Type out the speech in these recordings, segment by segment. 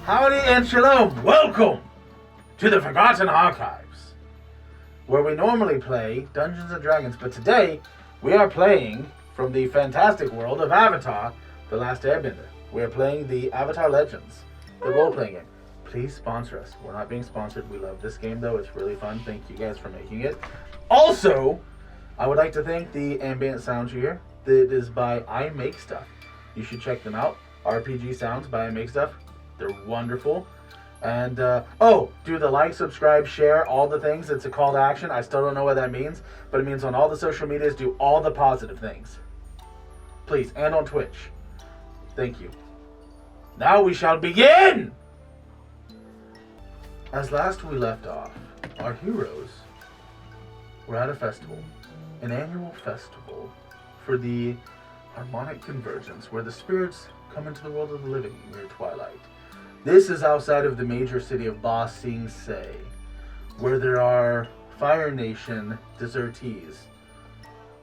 Howdy and shalom. Welcome to the Forgotten Archives, where we normally play Dungeons and Dragons, but today we are playing from the fantastic world of Avatar: The Last Airbender. We are playing the Avatar Legends, the role-playing game. Please sponsor us. We're not being sponsored. We love this game, though. It's really fun. Thank you guys for making it. Also, I would like to thank the ambient sound here. That is by I Make Stuff. You should check them out. RPG Sounds by I Make Stuff. They're wonderful. And, do the like, subscribe, share, all the things. It's a call to action. I still don't know what that means, but it means on all the social medias, do all the positive things. Please, and on Twitch. Thank you. Now we shall begin! As last we left off, our heroes were at a festival, an annual festival for the harmonic convergence, where the spirits come into the world of the living near twilight. This is outside of the major city of Ba Sing Se, where there are Fire Nation desertees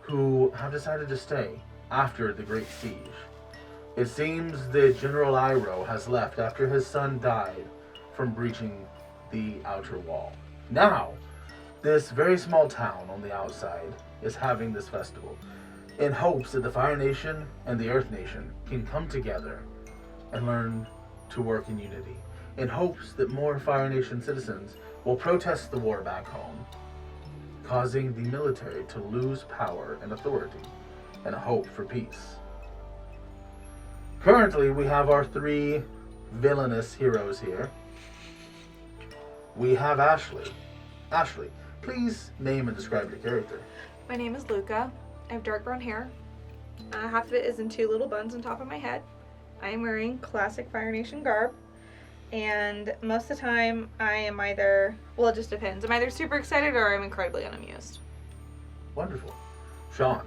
who have decided to stay after the Great Siege. It seems that General Iroh has left after his son died from breaching the outer wall. Now, this very small town on the outside is having this festival in hopes that the Fire Nation and the Earth Nation can come together and learn to work in unity, in hopes that more Fire Nation citizens will protest the war back home, causing the military to lose power and authority, and a hope for peace. Currently, we have our three villainous heroes here. We have Ashley. Ashley, please name and describe your character. My name is Luca. I have dark brown hair. Half of it is in two little buns on top of my head. I am wearing classic Fire Nation garb. And most of the time, I am either, well, it just depends. I'm either super excited or I'm incredibly unamused. Wonderful. Sean,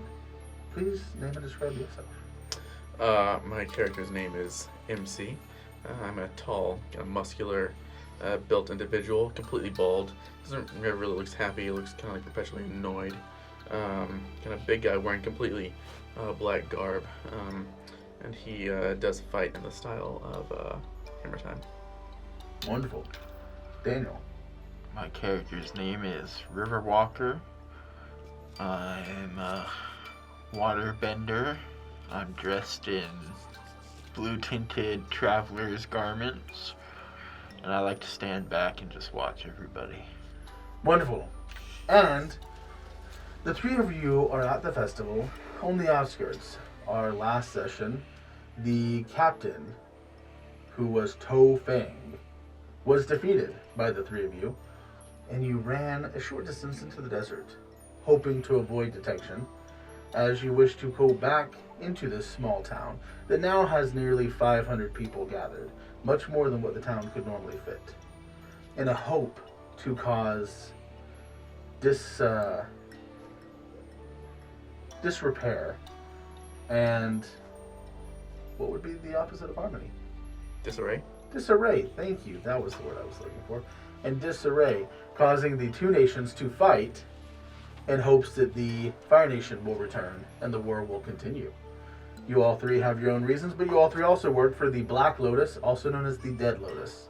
please name and describe yourself. My character's name is MC. I'm a tall, kind of muscular, built individual, completely bald. Never really looks happy. He looks kind of like perpetually annoyed. Kind of big guy wearing completely black garb. And he does fight in the style of Hammer Time. Wonderful. Daniel. My character's name is Riverwalker. I'm a waterbender. I'm dressed in blue-tinted traveler's garments. And I like to stand back and just watch everybody. Wonderful. And the three of you are at the festival on the outskirts. Our last session, the captain, who was To Fang, was defeated by the three of you, and you ran a short distance into the desert, hoping to avoid detection, as you wish to go back into this small town that now has nearly 500 people gathered, much more than what the town could normally fit, in a hope to cause disrepair and what would be the opposite of harmony? Disarray? Disarray, thank you. That was the word I was looking for. And disarray, causing the two nations to fight in hopes that the Fire Nation will return and the war will continue. You all three have your own reasons, but you all three also work for the Black Lotus, also known as the Dead Lotus,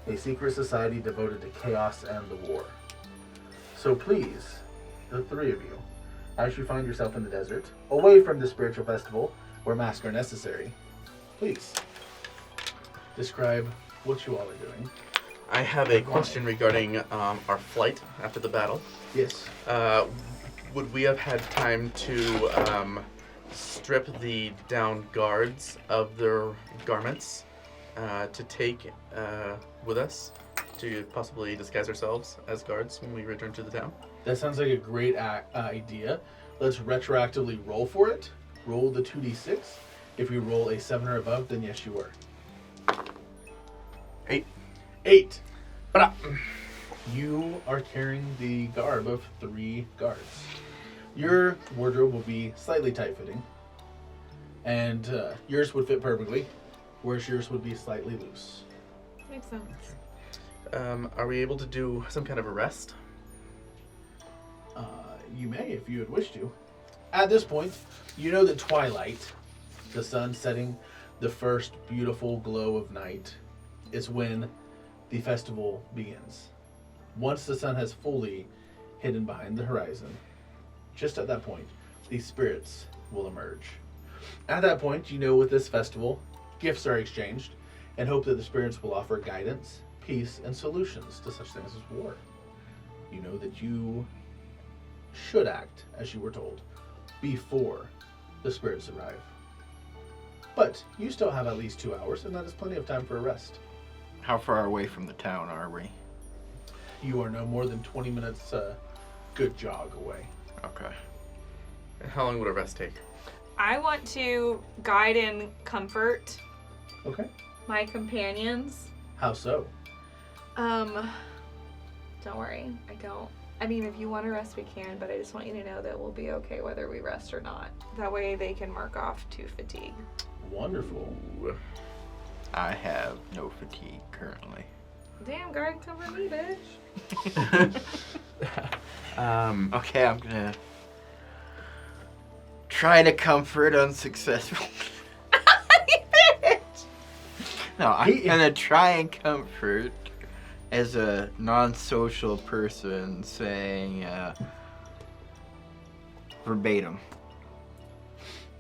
a secret society devoted to chaos and the war. So please, the three of you, as you find yourself in the desert, away from the spiritual festival where masks are necessary, please describe what you all are doing. I have a question regarding our flight after the battle. Yes. Would we have had time to strip the down guards of their garments to take with us to possibly disguise ourselves as guards when we return to the town? That sounds like a great idea. Let's retroactively roll for it. Roll the 2d6. If you roll a 7 or above, then yes, you were. 8. You are carrying the garb of 3 guards. Your wardrobe will be slightly tight-fitting, and yours would fit perfectly, whereas yours would be slightly loose. Makes sense. Are we able to do some kind of a rest? You may, if you would wish to. At this point, you know that twilight, the sun setting, the first beautiful glow of night, is when the festival begins. Once the sun has fully hidden behind the horizon, just at that point, these spirits will emerge. At that point, you know with this festival, gifts are exchanged and hope that the spirits will offer guidance, peace, and solutions to such things as war. You know that you should act as you were told before the spirits arrive. But you still have at least 2 hours, and that is plenty of time for a rest. How far away from the town are we? You are no more than 20 minutes good jog away. Okay. And how long would a rest take? I want to guide and comfort Okay. my companions. How so? Don't worry, I don't. I mean, if you want to rest, we can, but I just want you to know that we'll be okay whether we rest or not. That way they can mark off 2 fatigue. Wonderful. Ooh. I have no fatigue currently. Damn, guard and comfort me, bitch. Okay, I'm gonna try to comfort unsuccessful. No, I'm gonna try and comfort as a non-social person, saying verbatim.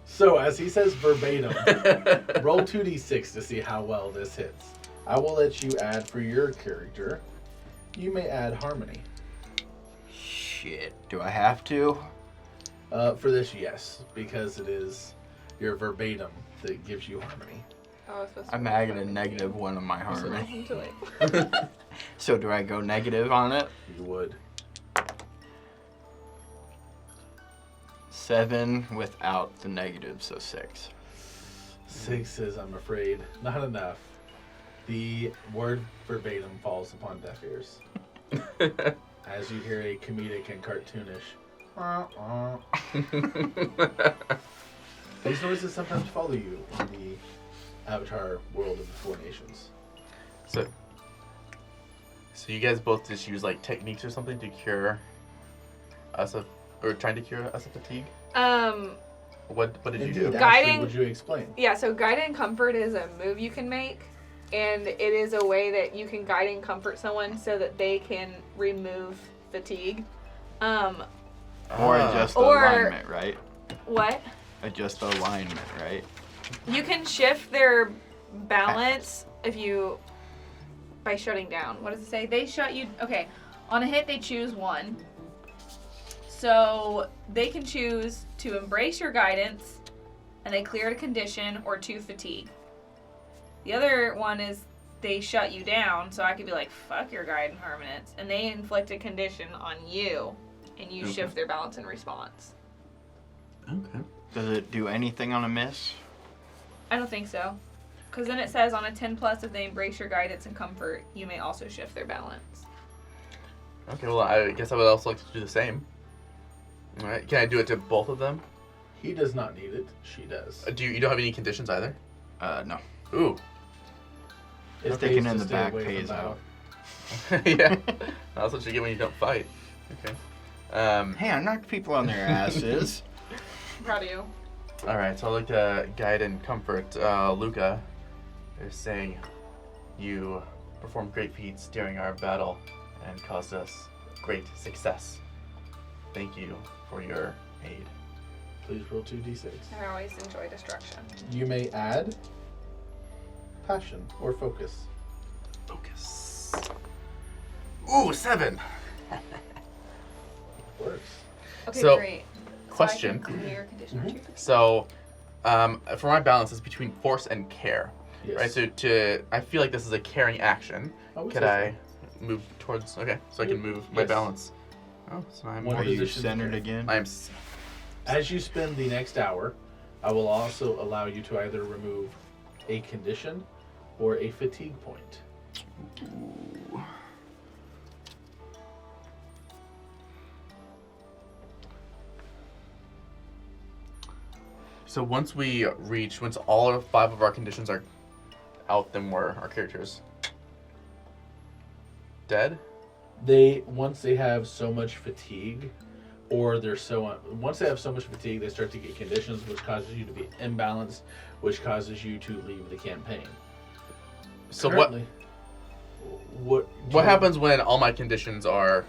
So, as he says verbatim, roll 2d6 to see how well this hits. I will let you add for your character. You may add harmony. Shit, do I have to? For this, yes, because it is your verbatim that gives you harmony. Oh, it's supposed to I'm be adding a funny. -1 on my harmony. Listen to it. So do I go negative on it? You would. 7 without the negative, so 6. 6 is, I'm afraid, not enough. The word verbatim falls upon deaf ears. As you hear a comedic and cartoonish. These noises sometimes follow you in the Avatar world of the Four Nations. So you guys both just use like techniques or something to cure us of, or trying to cure us of fatigue? What did you do? Indeed, Guiding- Ashley, would you explain? Yeah, so guide and comfort is a move you can make, and it is a way that you can guide and comfort someone so that they can remove fatigue. Or adjust Or- alignment, right? What? Adjust alignment, right? You can shift their balance by shutting down. What does it say? They shut you. Okay, on a hit they choose 1. So they can choose to embrace your guidance, and they clear a condition, or 2 fatigue. The other one is they shut you down. So I could be like, fuck your guide and permanence, and they inflict a condition on you, and you shift their balance in response. Okay. Does it do anything on a miss? I don't think so. Because then it says on a 10+, if they embrace your guidance and comfort, you may also shift their balance. Okay, well, I guess I would also like to do the same. All right, can I do it to both of them? He does not need it. She does. You don't have any conditions either? No. Ooh. It Sticking pays in to the stay back away from pays battle. out. Yeah. That's what you get when you don't fight. Okay. Hey, I knocked people on their asses. Proud of you. All right, so I'd like to guide and comfort Luca. They're saying you performed great feats during our battle and caused us great success. Thank you for your aid. Please roll 2d6. I always enjoy destruction. You may add passion or focus. Focus. Ooh, 7. Works. Okay, So, great. question. So I can clear condition or 2 fatigue. So, for my balance, it's between force and care, Yes. right? So I feel like this is a caring action. would Could say I move towards? Okay, so I can move my Yes. balance. Oh, so I'm. One Are you position centered here. again? I'm. so. As you spend the next hour, I will also allow you to either remove a condition or a fatigue point. Ooh. So once all 5 of our conditions are out, then our characters dead. Once they have so much fatigue, or once they have so much fatigue, they start to get conditions which causes you to be imbalanced, which causes you to leave the campaign. So Currently, What happens when all my conditions are?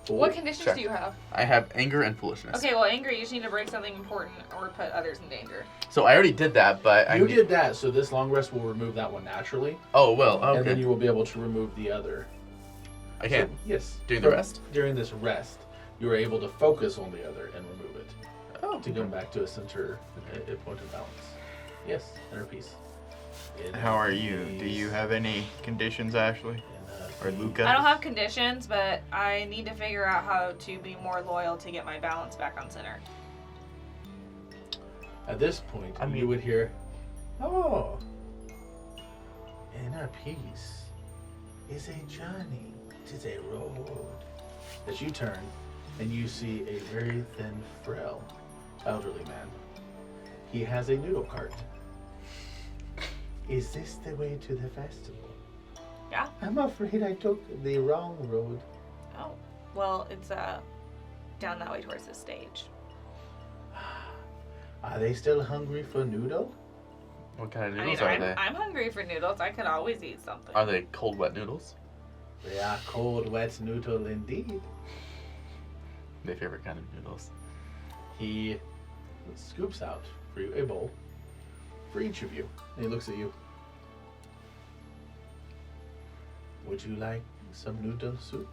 What conditions Check. do you have? I have anger and foolishness. Okay, well, anger, you just need to break something important or put others in danger. So I already did that, but You did that, so this long rest will remove that one naturally. Oh well, okay. And then you will be able to remove the other. I can. So, yes. During the rest? During this rest, you are able to focus on the other and remove it. Oh. To come back to a center, a point of balance. Yes, inner peace. How are you? Do you have any conditions, Ashley? Or Luca? I don't have conditions, but I need to figure out how to be more loyal to get my balance back on center. At this point, you would hear, "Oh, inner peace is a journey, it is a road." As you turn, and you see a very thin, frail, elderly man. He has a noodle cart. Is this the way to the festival? Yeah. I'm afraid I took the wrong road. Oh, well, it's down that way towards the stage. Are they still hungry for noodle? What kind of I noodles mean, are they? I'm hungry for noodles. I could always eat something. Are they cold, wet noodles? They are cold, wet noodle indeed. My favorite kind of noodles. He scoops out for you a bowl for each of you. And he looks at you. Would you like some noodle soup?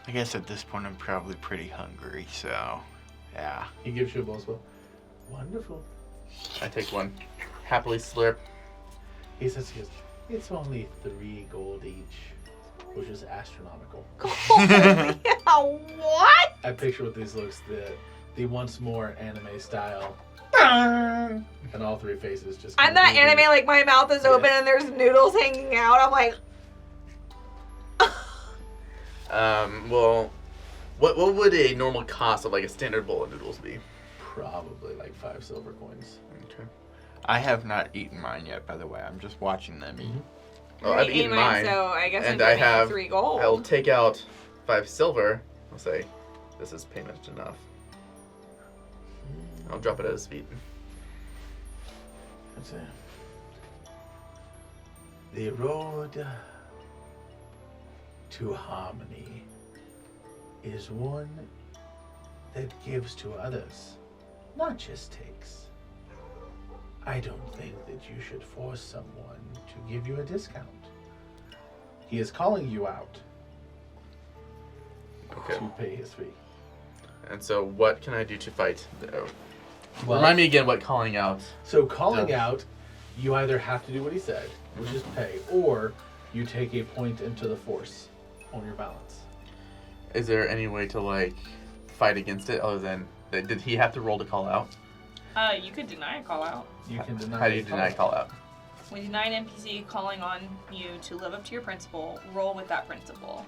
I guess at this point I'm probably pretty hungry, so yeah. He gives you a bowl as well. Wonderful. I take one. Happily slurp. He says, it's only 3 gold each, which is astronomical. Yeah, what? I picture what these looks, the once more anime style. And all 3 faces just. I'm that anime, like my mouth is open and there's noodles hanging out. I'm like. Well, what would a normal cost of like a standard bowl of noodles be? Probably like 5 silver coins. Okay. I have not eaten mine yet, by the way. I'm just watching them eat. Well, I've eaten mine, so I guess and I'm I giving have 3 gold. I'll take out 5 silver. I'll say, this is payment enough. I'll drop it at his feet. That's it. The road to harmony is one that gives to others, not just takes. I don't think that you should force someone to give you a discount. He is calling you out Okay. to pay his fee. And so, what can I do to fight? Well, Remind me again what calling out. So calling does. out, you either have to do what he said, which is pay, or you take a point into the force on your balance. Is there any way to like fight against it other than did he have to roll to call out? You could deny a call out. You can deny. How do you deny call out? When you deny an NPC calling on you to live up to your principle, roll with that principle.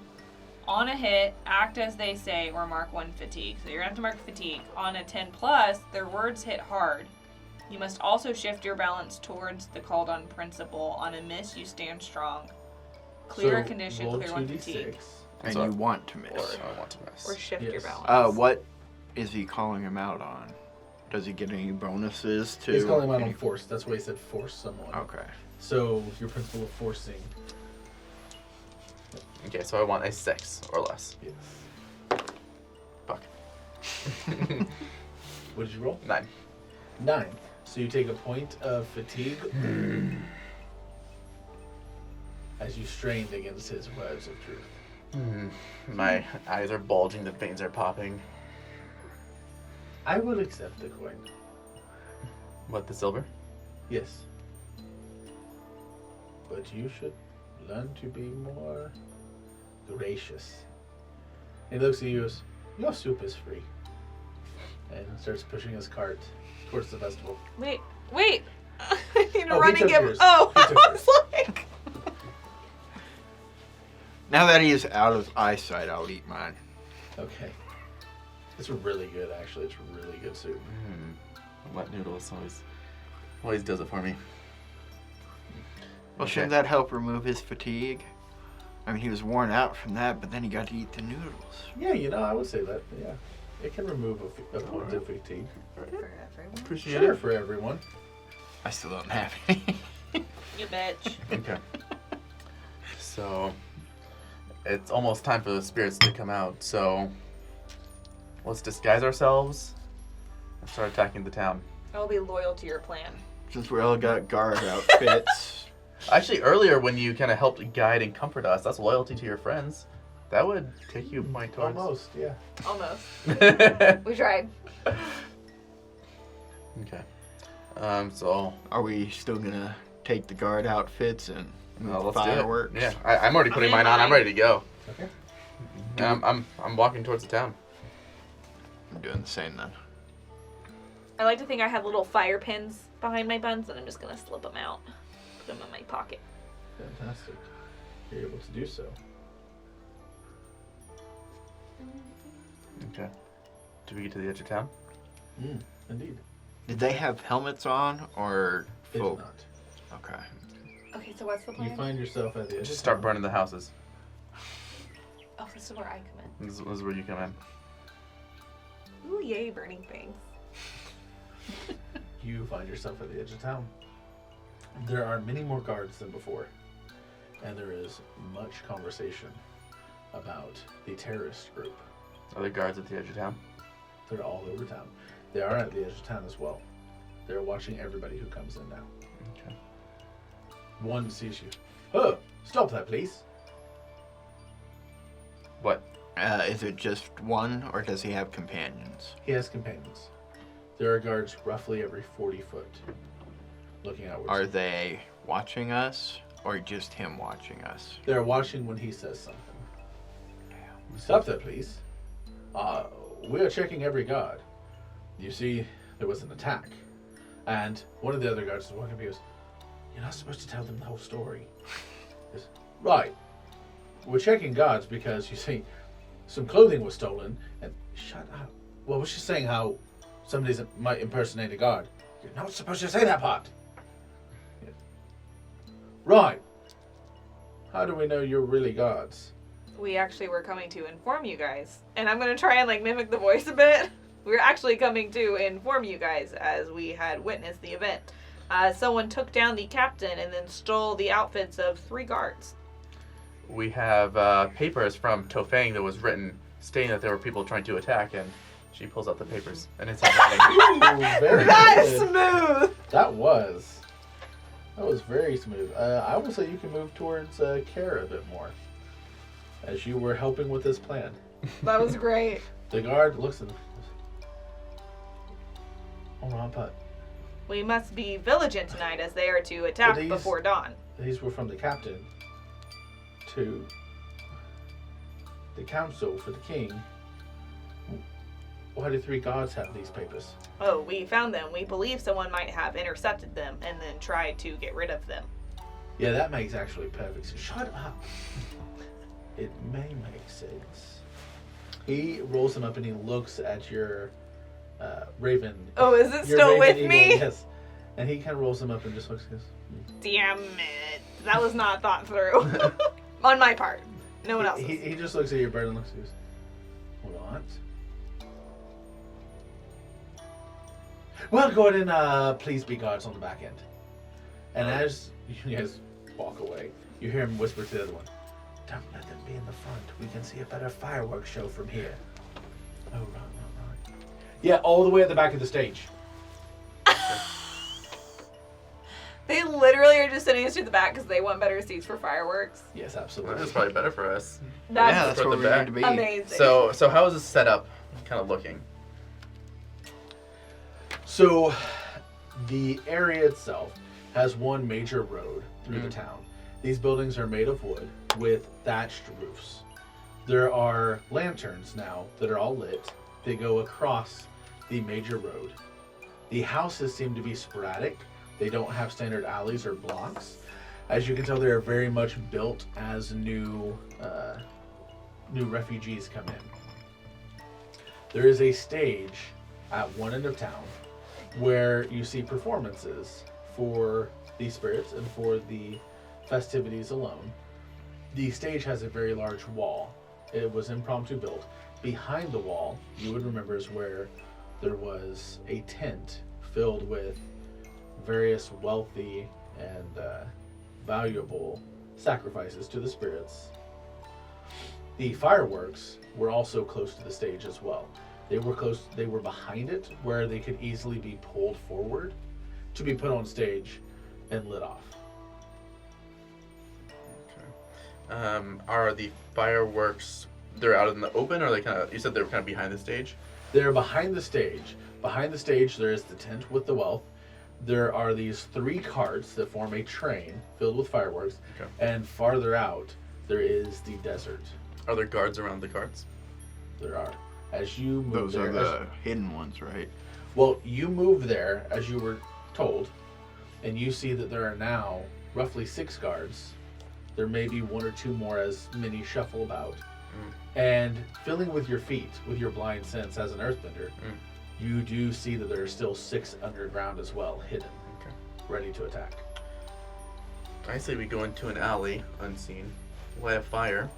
On a hit, act as they say or mark 1 fatigue. So you're gonna have to mark fatigue. On a 10+, their words hit hard. You must also shift your balance towards the called on principle. On a miss, you stand strong. Clear a condition, roll clear 1 fatigue. 2d6. And So- you want to miss. I want to miss. Or shift your Yes. balance. What is he calling him out on? Does he get any bonuses to? He's calling him out any- on force. That's why he said force someone. Okay. So your principle of forcing. Okay, so I want a 6 or less. Yes. Fuck. What did you roll? 9. 9. So you take a point of fatigue as you strained against his words of truth. My eyes are bulging, the veins are popping. I will accept the coin. What, the silver? Yes. But you should learn to be more gracious. He looks at you as, your soup is free. And starts pushing his cart towards the festival. Wait. I need to Oh, run he and took give. yours. Oh, He I took was like. Now that he is out of eyesight, I'll eat mine. Okay. It's really good, actually. It's really good soup. Wet noodles always does it for me. Well, shouldn't that help remove his fatigue? I mean, he was worn out from that, but then he got to eat the noodles. Yeah, I would say that. Yeah. It can remove a point of fatigue. For everyone. Appreciate Sure, it. for everyone. I still don't have any. You bitch. Okay. So, it's almost time for the spirits to come out, so let's disguise ourselves and start attacking the town. I'll be loyal to your plan. Since we all got guard outfits. Actually, earlier when you kind of helped guide and comfort us, that's loyalty to your friends. That would take you a point towards. Almost, yeah. Almost. Okay. We tried. So Are we still gonna take the guard outfits and move let's fireworks? do it. Yeah, I'm already putting I'm in mine on. I'm mine. ready to go. Okay. I'm walking towards the town. I'm doing the same then. I like to think I have little fire pins behind my buns, and I'm just gonna slip them out, put them in my pocket. Fantastic. You're able to do so. Okay. Do we get to the edge of town? Indeed. Did they have helmets on or It full? is not. Okay. Okay, so what's the plan? You find yourself at the edge. Just of start town. burning the houses. Oh, this is where I come in. This is where you come in. Ooh, yay, burning things. You find yourself at the edge of town. There are many more guards than before, and there is much conversation about the terrorist group. Are there guards at the edge of town? They're all over town. They are at the edge of town as well. They're watching everybody who comes in now. Okay. One sees you. Oh, stop that, please. What? Is it just one, or does he have companions? He has companions. There are guards roughly every 40 foot, looking outwards. Are they watching us, or just him watching us? They're watching when he says something. Stop that, please. We are checking every guard. You see, there was an attack. And one of the other guards is walking up and goes, "You're not supposed to tell them the whole story." He goes, "Right. We're checking guards because, you see, some clothing was stolen." And shut up. Well, was she saying how somebody might impersonate a guard? You're not supposed to say that part. Yeah. Right. How do we know you're really guards? We actually were coming to inform you guys. And I'm gonna try and mimic the voice a bit. We're actually coming to inform you guys as we had witnessed the event. Someone took down the captain and then stole the outfits of 3 guards. We have papers from Tofang that was written stating that there were people trying to attack, and she pulls out the papers, and it's in writing. Ooh, very That's good. smooth! That was very smooth. I will say you can move towards Kara a bit more, as you were helping with this plan. That was great. The guard looks at them. Hold on, but We must be vigilant tonight as they are to attack these- before dawn. these were from the captain to the council for the king. Why do 3 guards have these papers? Oh, we found them. We believe someone might have intercepted them and then tried to get rid of them. Yeah, that makes actually perfect sense. Shut up. It may make sense. He rolls them up and he looks at your raven. Oh, is it Your still raven with eagle, me? Yes. And he kind of rolls them up and just looks and goes, Damn it. That was not thought through. On my part. No one else's. He just looks at your bird and looks and goes, "What? Well, go ahead and please be guards on the back end." And as you guys walk away, you hear him whisper to the other one, "Don't let them be in the front. We can see a better fireworks show from here." Oh, right. Yeah, all the way at the back of the stage. They literally are just sending us to the back because they want better seats for fireworks. Yes, Well, absolutely. that's probably better for us. That's yeah, that's for where the we back. need to be. amazing. So how is this set up? Kind of looking. So, the area itself has one major road through the town. These buildings are made of wood with thatched roofs. There are lanterns now that are all lit. They go across the major road. The houses seem to be sporadic. They don't have standard alleys or blocks. As you can tell, they are very much built as new refugees come in. There is a stage at one end of town where you see performances for the spirits and for the festivities alone. The stage has a very large wall. It was impromptu built. Behind the wall, you would remember, is where there was a tent filled with various wealthy and valuable sacrifices to the spirits. The fireworks were also close to the stage as well. They were behind it, where they could easily be pulled forward to be put on stage and lit off. Okay. Are the fireworks, they're out in the open, or are they kind of, you said they were kind of behind the stage? They're behind the stage. Behind the stage, there is the tent with the wealth. There are these 3 carts that form a train filled with fireworks. Okay. And farther out, there is the desert. Are there guards around the carts? There are. As you move Those there, are the hidden ones, right? well, you move there as you were told, and you see that there are now roughly 6 guards. There may be 1 or 2 more as many shuffle about. And feeling with your feet, with your blind sense as an earthbender, you do see that there are still 6 underground as well, hidden, Okay. ready to attack. I say we go into an alley, unseen, light a fire.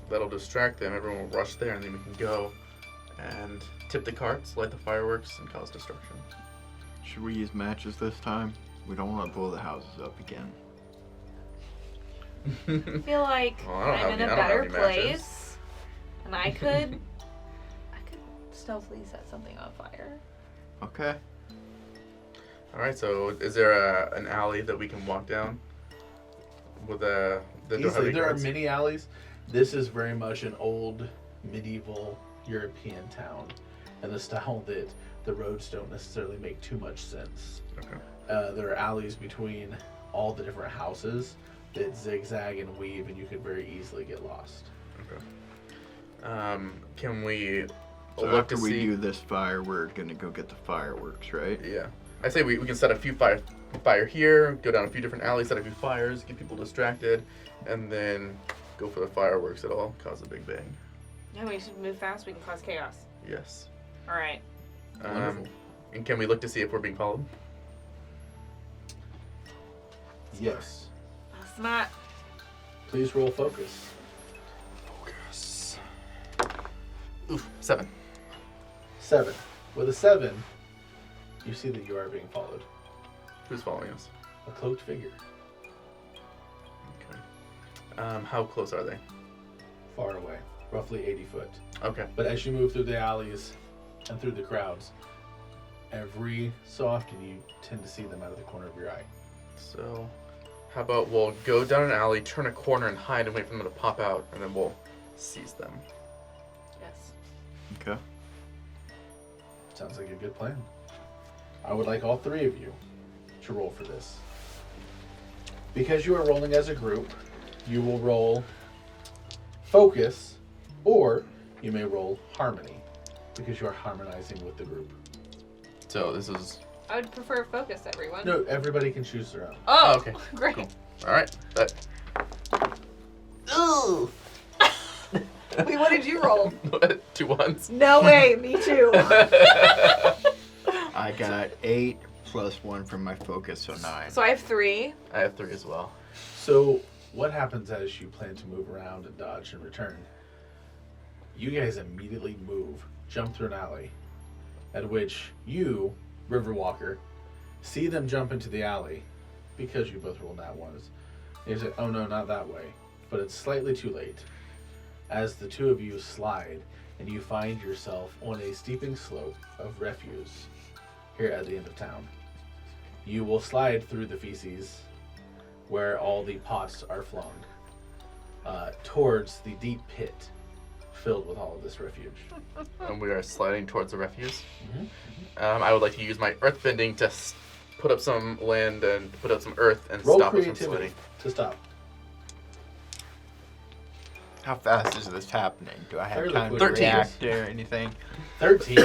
That'll distract them. Everyone will rush there, and then we can go and tip the carts, light the fireworks, and cause destruction. Should we use matches this time? We don't want to blow the houses up again. I feel like Well, I don't have I'm in any- a I don't have better any matches. place, and I could stealthily set something on fire. Okay. All right. So, is there an alley that we can walk down with a? Easily, there are many alleys. This is very much an old medieval European town, and the style that the roads don't necessarily make too much sense. Okay. There are alleys between all the different houses that zigzag and weave, and you could very easily get lost. Okay. Can we So look after to we see? do this fire, we're gonna go get the fireworks, right? Yeah. I say we can set a few fire here, go down a few different alleys, set a few fires, get people distracted, and then go for the fireworks. It'll cause a big bang. Yeah, we should move fast. We can cause chaos. Yes. All right. Wonderful. And can we look to see if we're being followed? Yes. That's not. Please roll focus. Focus. Oof, 7. 7. With a 7, you see that you are being followed. Who's following us? A cloaked figure, Okay. How close are they? far away, roughly 80 foot. Okay. But as you move through the alleys and through the crowds, every so often you tend to see them out of the corner of your eye. So, how about we'll go down an alley, turn a corner, and hide and wait for them to pop out, and then we'll seize them. Yes. Okay. Sounds like a good plan. I would like all 3 of you to roll for this. Because you are rolling as a group, you will roll focus, or you may roll harmony, because you are harmonizing with the group. So this is. I would prefer focus, everyone. No, everybody can choose their own. Oh, Okay. great. Cool. All right. But. Ooh. Wait, what did you roll? 2 1s. No way, me too. I got 8 plus 1 from my focus, so 9. So I have 3. I have 3 as well. So, what happens as you plan to move around and dodge and return? You guys immediately move, jump through an alley, at which you, Riverwalker, see them jump into the alley, because you both rolled nat ones. And you say, oh no, not that way. But it's slightly too late. As the 2 of you slide, and you find yourself on a steeping slope of refuse here at the end of town. You will slide through the feces where all the pots are flung towards the deep pit filled with all of this refuge. And we are sliding towards the refuse. Mm-hmm. I would like to use my earthbending to put up some land and put up some earth and Roll stop us from creativity sliding. to stop. How fast is this happening? Do I have Fairly time to quick. 13. react or anything? 13.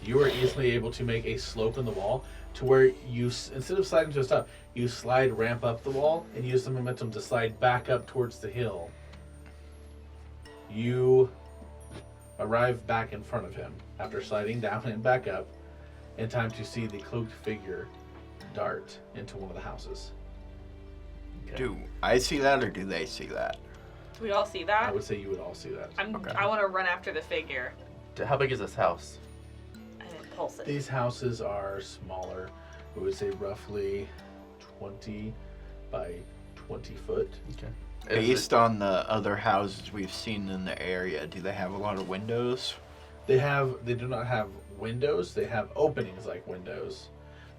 You are easily able to make a slope in the wall to where you, instead of sliding to a stop, you slide, ramp up the wall, and use the momentum to slide back up towards the hill. You arrive back in front of him after sliding down and back up in time to see the cloaked figure dart into one of the houses. Okay. Do I see that or do they see that? Do we all see I that? would say you would all see that. Okay. I want to run after the figure How big is this house? and impulse it. These houses are smaller. We would say roughly 20 by 20 foot. Okay. Based on the other houses we've seen in the area, do they have a lot of windows? They do not have windows. They have openings like windows,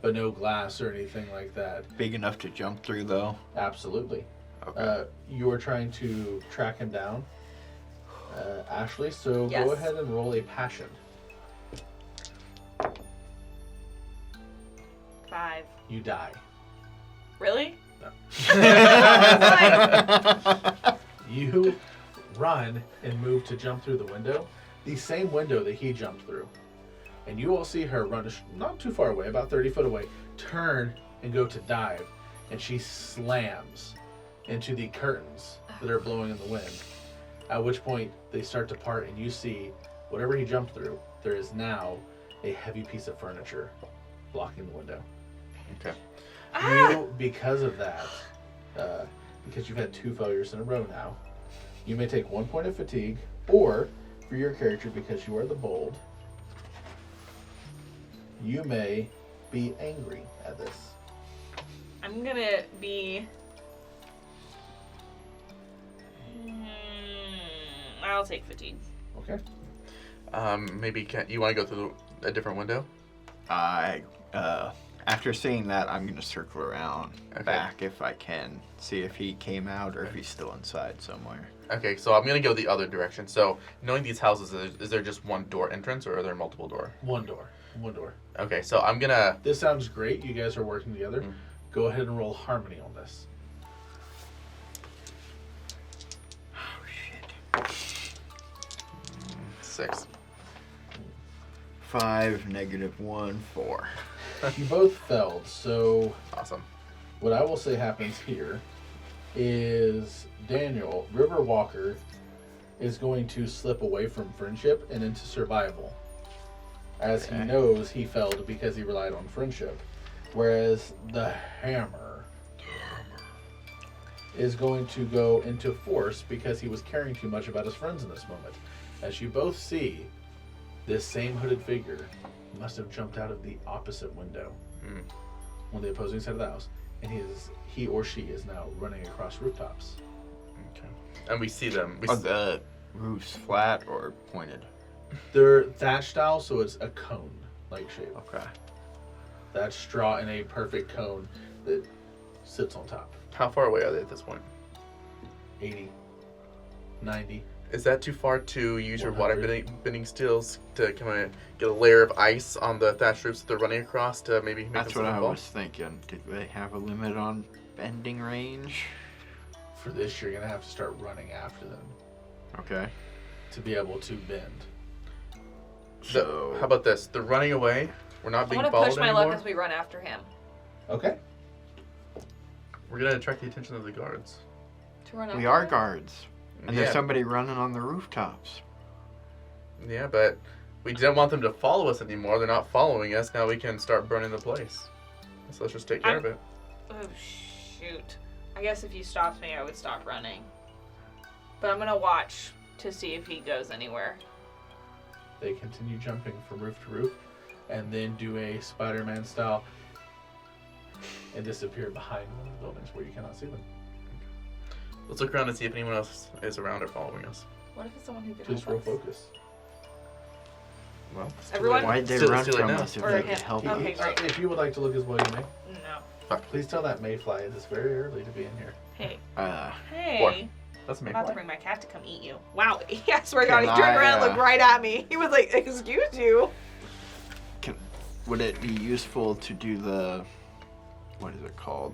but no glass or anything like that. Big enough to jump through, though? Absolutely. Okay. You are trying to track him down, Ashley. So Yes. go ahead and roll a passion. 5. You die. Really? You run and move to jump through the window, the same window that he jumped through. And you all see her run not too far away, about 30 foot away, turn and go to dive, and she slams into the curtains that are blowing in the wind. At which point they start to part, and you see whatever he jumped through, there is now a heavy piece of furniture blocking the window. Okay. You, because of that, because you've had 2 failures in a row now, you may take 1 point of fatigue, or for your character, because you are the bold, you may be angry at this. I'm gonna be. I'll take fatigue. Okay. Maybe you want to go through a different window? After seeing that, I'm going to circle around Okay. back if I can, see if he came out or if he's still inside somewhere. Okay, so I'm gonna go the other direction. So, knowing these houses, is there just one door entrance, or are there multiple door? One door. Okay, so I'm gonna. This sounds great. You guys are working together. Mm. Go ahead and roll harmony on this. Oh, shit. 6. 5, -1, 4. You both failed, so Awesome. what I will say happens here is Daniel, River Walker, is going to slip away from friendship and into survival. As he Okay. knows he failed because he relied on friendship. Whereas the hammer is going to go into force because he was caring too much about his friends in this moment. As you both see, this same hooded figure must have jumped out of the opposite window on the opposing side of the house, and he or she is now running across rooftops. Okay. And we see them. Are the roofs flat or pointed? They're thatch style, so it's a cone-like shape. Okay. That's straw in a perfect cone that sits on top. How far away are they at this point? 80, 90. Is that too far to use your 100. water bending skills to kind of get a layer of ice on the thatch roofs that they're running across to maybe make That's them what I fall? was thinking. Did they have a limit on bending range? For this, you're going to have to start running after them Okay. to be able to bend. So, How about this? They're running away. We're not I'm being gonna followed push my anymore. luck as we run after him. Okay. We're gonna attract the attention of the guards. To run after we are him? guards. And yeah, there's somebody running on the rooftops. yeah, but we didn't want them to follow us anymore. They're not following us. Now we can start burning the place. So let's just take care of it. Oh shoot! I guess if you stopped me, I would stop running. But I'm gonna watch to see if he goes anywhere. They continue jumping from roof to roof and then do a Spider-Man style and disappear behind one of the buildings where you cannot see them. Let's look around and see if anyone else is around or following us. What if it's someone who could Please help roll us? focus. Well, it's too Everyone? late. Why'd they Still- run still from late now. us if Or they him. could help Okay, us? great. If you would like to look as well, you may. No. Please tell that mayfly it is very early to be in here. Hey. Hey. 4. That's I'm me. about to bring my cat to come eat you. Wow. I swear to God, he Can turned I, around and looked right at me. He was like, excuse you. Would it be useful to do the, what is it called,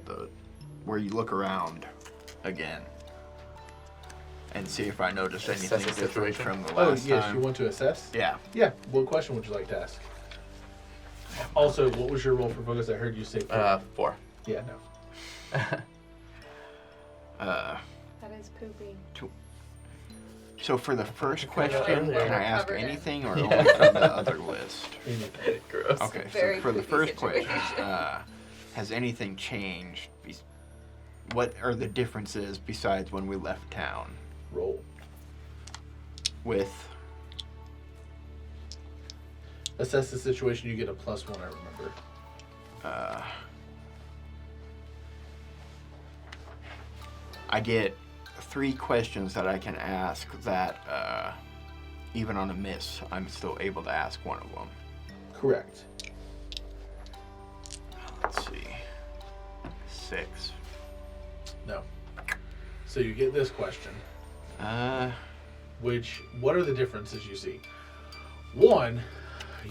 where you look around again and see if I noticed Assess anything the different situation? from the Oh, last yes, time? you want to assess? Yeah. Yeah. What question would you like to ask? Also, what was your roll for focus? I heard you say 4. 4. Yeah, no. That is poopy. So for the first Covered question, earlier. can I ask Covered it. anything or Yeah. only from the other list? Anything. Gross. Okay, Very so for the poopy first question, situation. has anything changed? What are the differences besides when we left town Roll. with, Assess the situation, you get a +1, I remember. I get 3 questions that I can ask that even on a miss, I'm still able to ask one of them. Correct. Let's see. 6. No. So you get this question. What are the differences you see? One,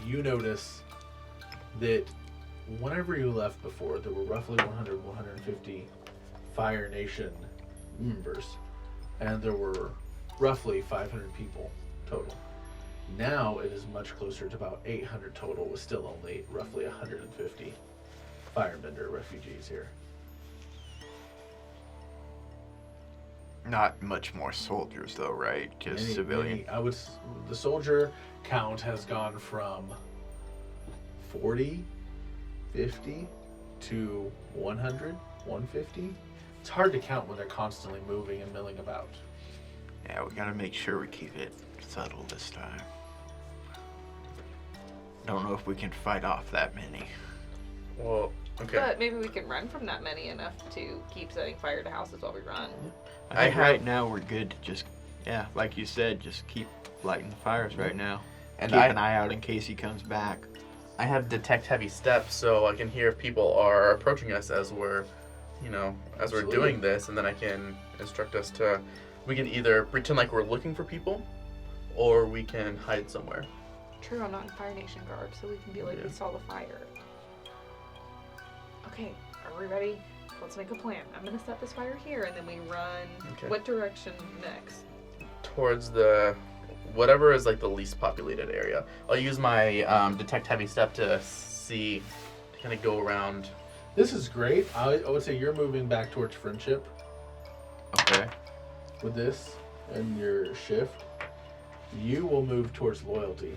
you notice that whenever you left before, there were roughly 100, 150 Fire Nation members, and there were roughly 500 people total. Now it is much closer to about 800 total, with still only roughly 150 Firebender refugees here. Not much more soldiers, though, right? Just civilian. The soldier count has gone from 40, 50 to 100, 150. It's hard to count when they're constantly moving and milling about. Yeah, we gotta make sure we keep it subtle this time. Don't know if we can fight off that many. Well, okay. But maybe we can run from that many enough to keep setting fire to houses while we run. I think right now we're good to just, like you said, just keep lighting the fires right now. And keep an eye out in case he comes back. I have detect heavy steps, so I can hear if people are approaching us as we're doing this, and then I can instruct us to. We can either pretend like we're looking for people, or we can hide somewhere. True, I'm not in Fire Nation garb, so we can be like, we saw the fire. Okay, are we ready? Let's make a plan. I'm gonna set this fire here, and then we run. Okay. What direction next? Towards the whatever is like the least populated area. I'll use my detect heavy step to see, to kind of go around. This is great. I would say you're moving back towards friendship. Okay. With this and your shift, you will move towards loyalty.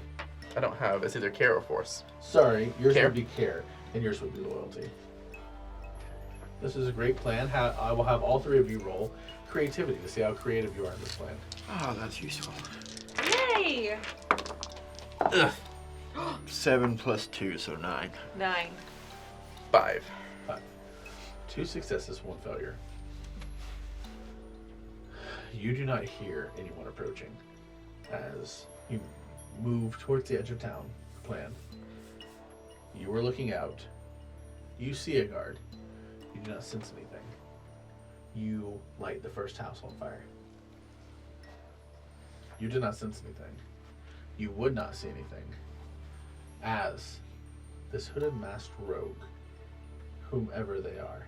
I don't have. It's either care or force. Sorry, yours Care. would be care, and yours would be loyalty. This is a great plan. I will have all 3 of you roll creativity to see how creative you are in this plan. Oh, that's useful. Yay! Ugh. 7 plus 2, so 9. 9. 5. 2 successes, 1 failure. You do not hear anyone approaching as you move towards the edge of town. Plan. You are looking out. You see a guard. You do not sense anything. You light the first house on fire. You did not sense anything. You would not see anything as this hooded masked rogue, whomever they are,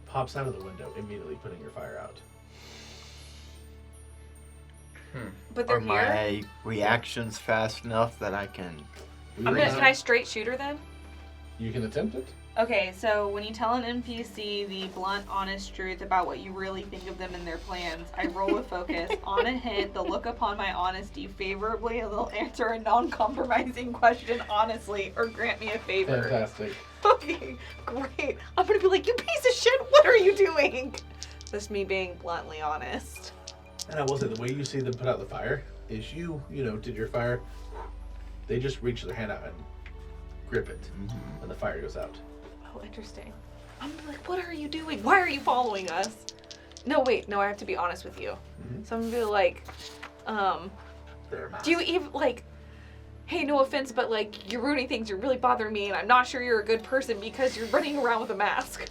pops out of the window, immediately putting your fire out. But they're Are here? my reactions fast enough that I can... Can I straight shoot her then? You can attempt it. Okay, so when you tell an NPC the blunt, honest truth about what you really think of them and their plans, I roll with focus. On a hit, they'll look upon my honesty favorably and they'll answer a non-compromising question honestly or grant me a favor. Fantastic. Okay, great. I'm gonna be like, you piece of shit, what are you doing? That's me being bluntly honest. And I will say, the way you see them put out the fire is you did your fire. They just reach their hand out and grip it, and the fire goes out. Oh, interesting. I'm gonna be like, what are you doing? Why are you following us? No, I have to be honest with you. Mm-hmm. So I'm gonna be like, do you even, like, hey, no offense, but, like, you're ruining things, you're really bothering me, and I'm not sure you're a good person because you're running around with a mask.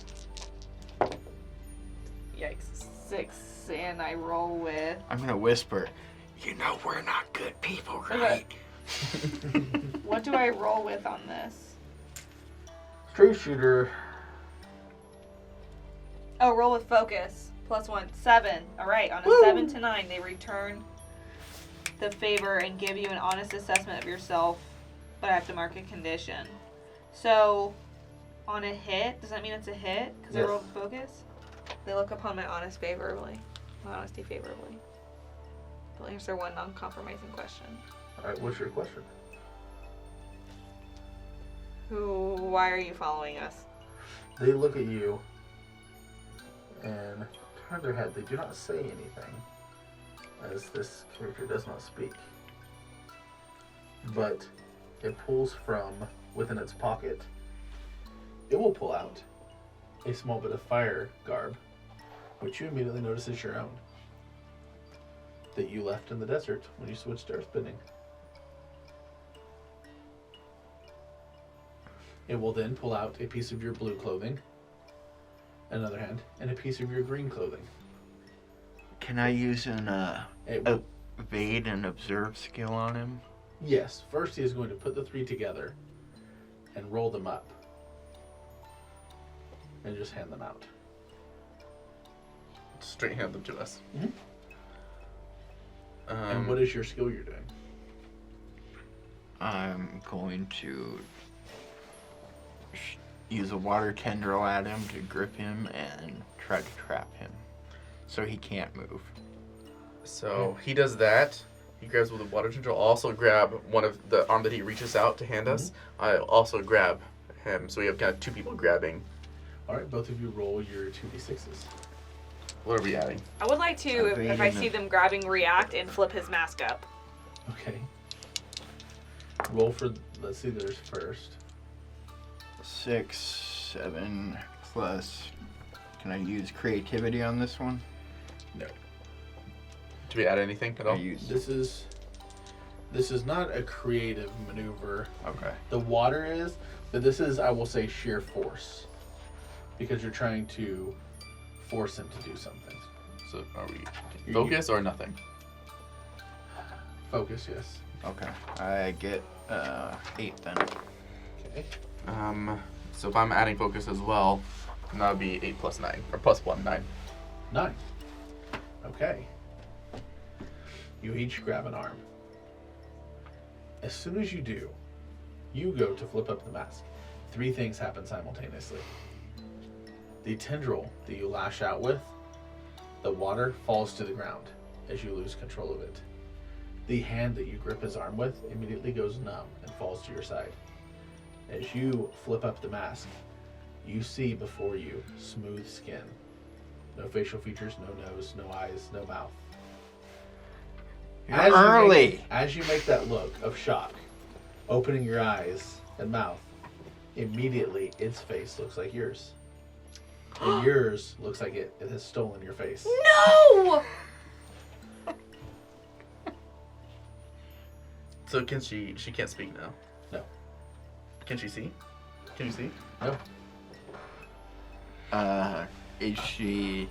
Yikes. 6, and I roll with... I'm gonna whisper, we're not good people, right? What do I roll with on this? Straight shooter. Oh, roll with focus. +1. 7. Alright, on a 7 to 9, they return the favor and give you an honest assessment of yourself, but I have to mark a condition. So, on a hit, does that mean it's a hit? Because I rolled with focus? They look upon my honesty favorably. They'll answer one non-compromising question. Alright, what's your question? Why are you following us? They look at you and turn their head. They do not say anything, as this character does not speak. But it pulls from within its pocket. It will pull out a small bit of fire garb which you immediately notice is your own, that you left in the desert when you switched to earthbending. It will then pull out a piece of your blue clothing, another hand, and a piece of your green clothing. Can I use an It will, evade and observe skill on him? yes, first he is going to put the three together and roll them up. And just hand them out. Straight hand them to us. Mhm. And what is your skill you're doing? I'm going to use a water tendril at him to grip him and try to trap him so he can't move. So he does that. He grabs with a water tendril. I'll also grab one of the arm that he reaches out to hand us. I also grab him. So we have kind of two people grabbing. All right, both of you roll your 2d6s. What are we adding? I would like to, if I see them grabbing, react and flip his mask up. Okay. Roll for, let's see theirs first. 6, 7 plus. Can I use creativity on this one? No. Do we add anything at all? This is not a creative maneuver. Okay. The water is, but this is, I will say, sheer force. Because you're trying to force him to do something. So are we focus or nothing? Focus, yes. Okay. I get 8 then. Okay. So if I'm adding focus as well, then that would be 8 plus 9. Or plus 1, 9. 9. Okay. You each grab an arm. As soon as you do, you go to flip up the mask. 3 things happen simultaneously. The tendril that you lash out with, the water falls to the ground as you lose control of it. The hand that you grip his arm with immediately goes numb and falls to your side. As you flip up the mask, you see before you smooth skin. No facial features, no nose, no eyes, no mouth. As you make that look of shock, opening your eyes and mouth, immediately its face looks like yours. And yours looks like it has stolen your face. No! So can she can't speak now? No. Can she see? Can you see? No. Is she...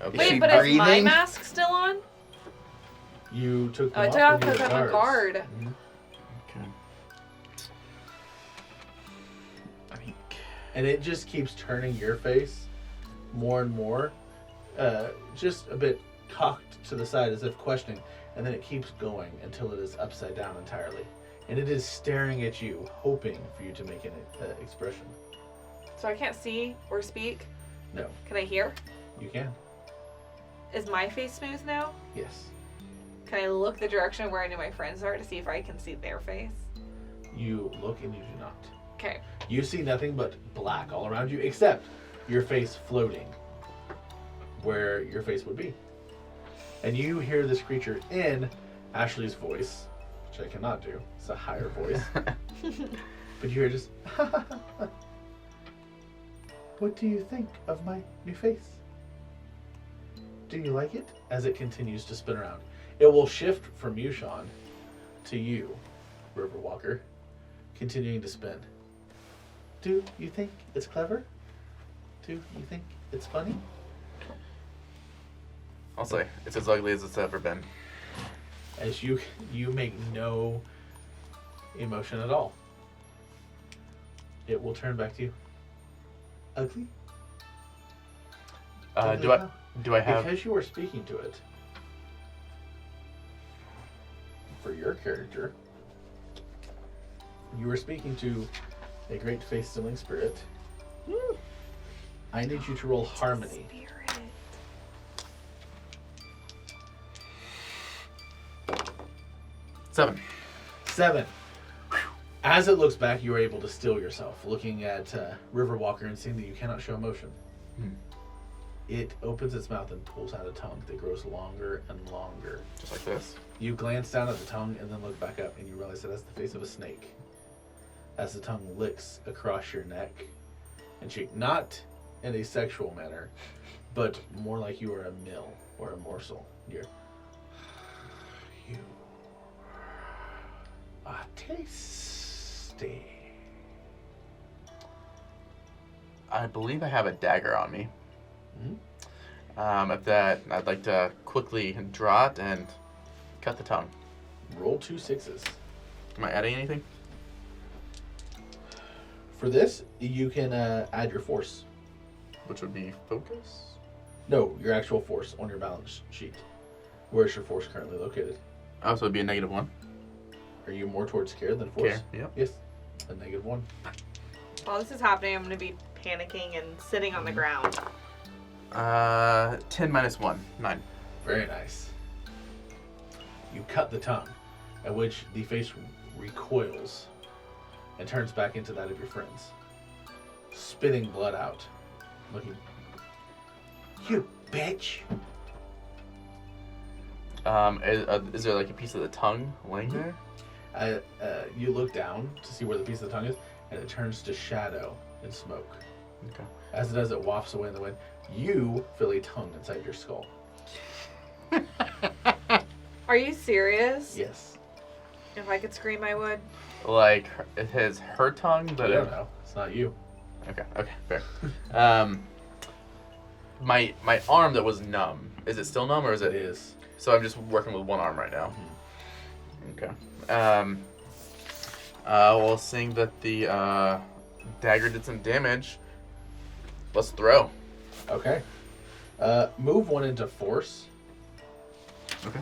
Okay. Wait, she but is my breathing? mask still on? You took Oh, them I took off off when you because were I'm a guards. guard. Mhm. Okay. I mean, And it just keeps turning your face more and more, just a bit cocked to the side as if questioning, and then it keeps going until it is upside down entirely. And it is staring at you, hoping for you to make an expression. So I can't see or speak. No, Can I hear? you can. Is my face smooth now? Yes. Can I look the direction where I know my friends are to see if I can see their face? You look and you do not. Okay. You see nothing but black all around you, except your face floating where your face would be. And you hear this creature in Ashley's voice, which I cannot do. It's a higher voice. But you hear just, what do you think of my new face? Do you like it? As it continues to spin around. It will shift from you, Sean, to you, Riverwalker, continuing to spin. Do you think it's clever? Do you think it's funny? I'll say it's as ugly as it's ever been. As you make no emotion at all. It will turn back to you. Ugly? Do I have? Because you are speaking to it, for your character, you were speaking to a great face-stealing spirit. I need you to roll harmony. Spirit. Seven. 7. As it looks back, you are able to still yourself, looking at Riverwalker and seeing that you cannot show emotion. It opens its mouth and pulls out a tongue that grows longer and longer. Just like this. You glance down at the tongue and then look back up, and you realize it has the face of a snake. As the tongue licks across your neck and cheek. Not in a sexual manner, but more like you are a meal or a morsel. You are tasty. I believe I have a dagger on me. Mhm. At that, I'd like to quickly draw it and cut the tongue. Roll 2 6s. Am I adding anything? For this, you can add your force. Which would be focus? No, your actual force on your balance sheet. Where's your force currently located? Oh, so it'd be a -1. Are you more towards care than force? Care, yep. Yes. A -1. While this is happening, I'm going to be panicking and sitting on the ground. 10 minus 1, 9. Very nice. You cut the tongue, at which the face recoils and turns back into that of your friends, spitting blood out, looking. You bitch! Is there like a piece of the tongue laying there? You look down to see where the piece of the tongue is, and it turns to shadow and smoke. Okay. As it does, it wafts away in the wind. You feel a tongue inside your skull. Are you serious? Yes. If I could scream, I would. Like, it has her tongue, I but don't know. It's not you. Okay, fair. My arm that was numb, is it still numb or is It it? is. So I'm just working with one arm right now. Okay. Well, seeing that the dagger did some damage, let's throw. Okay. Move one into force Okay.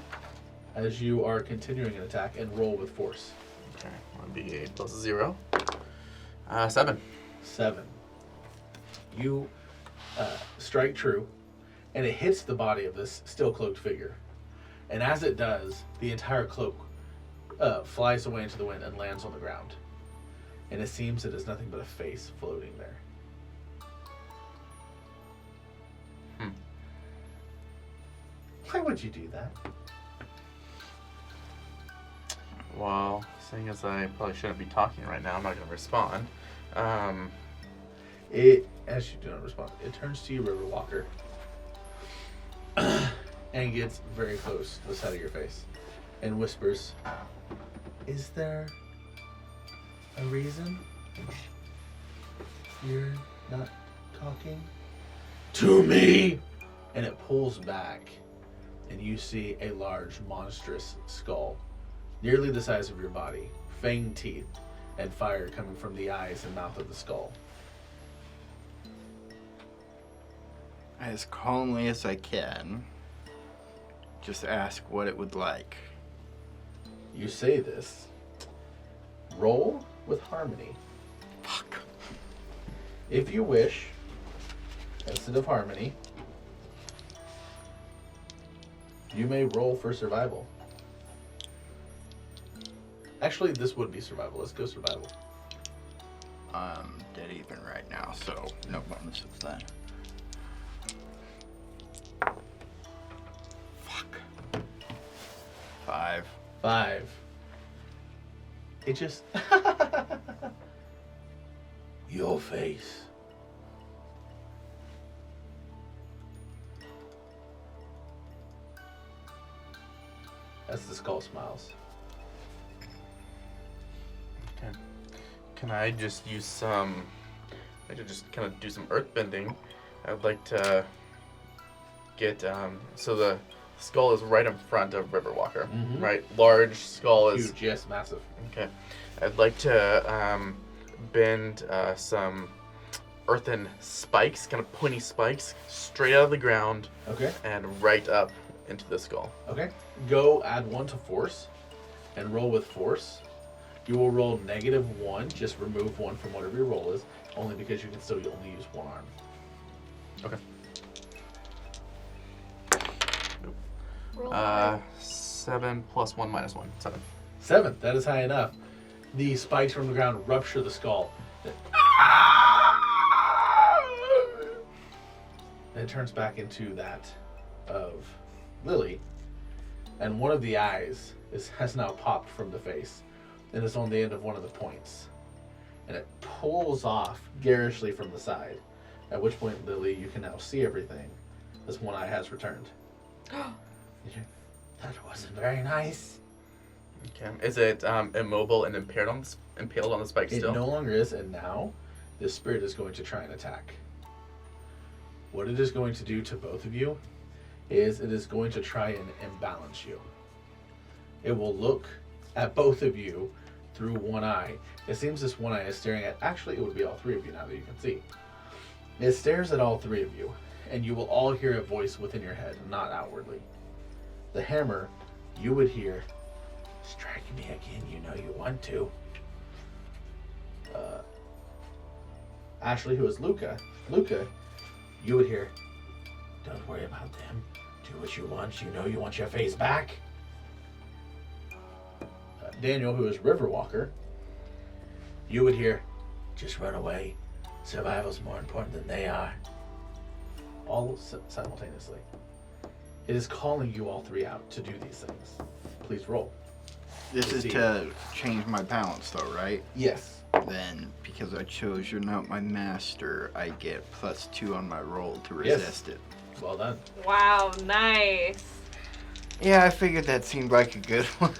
as you are continuing an attack and roll with force. Okay, that'll be a +0. 7. 7. You strike true, and it hits the body of this still cloaked figure. And as it does, the entire cloak flies away into the wind and lands on the ground. And it seems it is nothing but a face floating there. Why would you do that? Well, seeing as I probably shouldn't be talking right now, I'm not going to respond. As you do not respond, it turns to you, Riverwalker, and gets very close to the side of your face, and whispers, "Is there a reason you're not talking to me?" And it pulls back, and you see a large, monstrous skull, nearly the size of your body, fanged teeth, and fire coming from the eyes and mouth of the skull. As calmly as I can, just ask what it would like. You say this. Roll with harmony. Fuck. If you wish, instead of harmony, you may roll for survival. Actually, this would be survival. Let's go survival. I'm dead even right now, so no bonuses then. Fuck. 5. 5. It just... Your face. As the skull smiles. Okay. Can I just use some... I could just kind of do some earth bending. I'd like to get... so the skull is right in front of Riverwalker, Mhm. right? Large skull is... Huge, yes, massive. Okay. I'd like to bend some earthen spikes, kind of pointy spikes, straight out of the ground Okay, and right up into the skull. okay. Go add 1 to force and roll with force. You will roll -1, just remove 1 from whatever your roll is, only because you can still only use 1 arm. Okay. Roll high. 7 plus 1 minus 1. 7. 7, that is high enough. The spikes from the ground rupture the skull. And it turns back into that of Lily. And one of the eyes has now popped from the face and is on the end of one of the points. And it pulls off garishly from the side, At which point, Lily, you can now see everything as one eye has returned. That wasn't very nice. Okay. Is it immobile and impaled on the spike It still? no longer is, and now this spirit is going to try and attack. What it is going to do to both of you is it is going to try and imbalance you. It will look at both of you through one eye. It seems this one eye is staring at, actually it would be all three of you now that you can see. It stares at all three of you, and you will all hear a voice within your head, not outwardly. The hammer, you would hear, "Strike me again, you know you want to." Ashley, who is Luca, you would hear, "Don't worry about them. Do what you want. You know you want your face back." Daniel, who is Riverwalker, you would hear, "Just run away. Survival's more important than they are." All simultaneously. It is calling you all three out to do these things. Please roll. This is to change my balance, though, right? Yes. Then, because I chose You're Not My Master, I get +2 on my roll to resist it. Well done. Wow, nice. Yeah, I figured that seemed like a good one.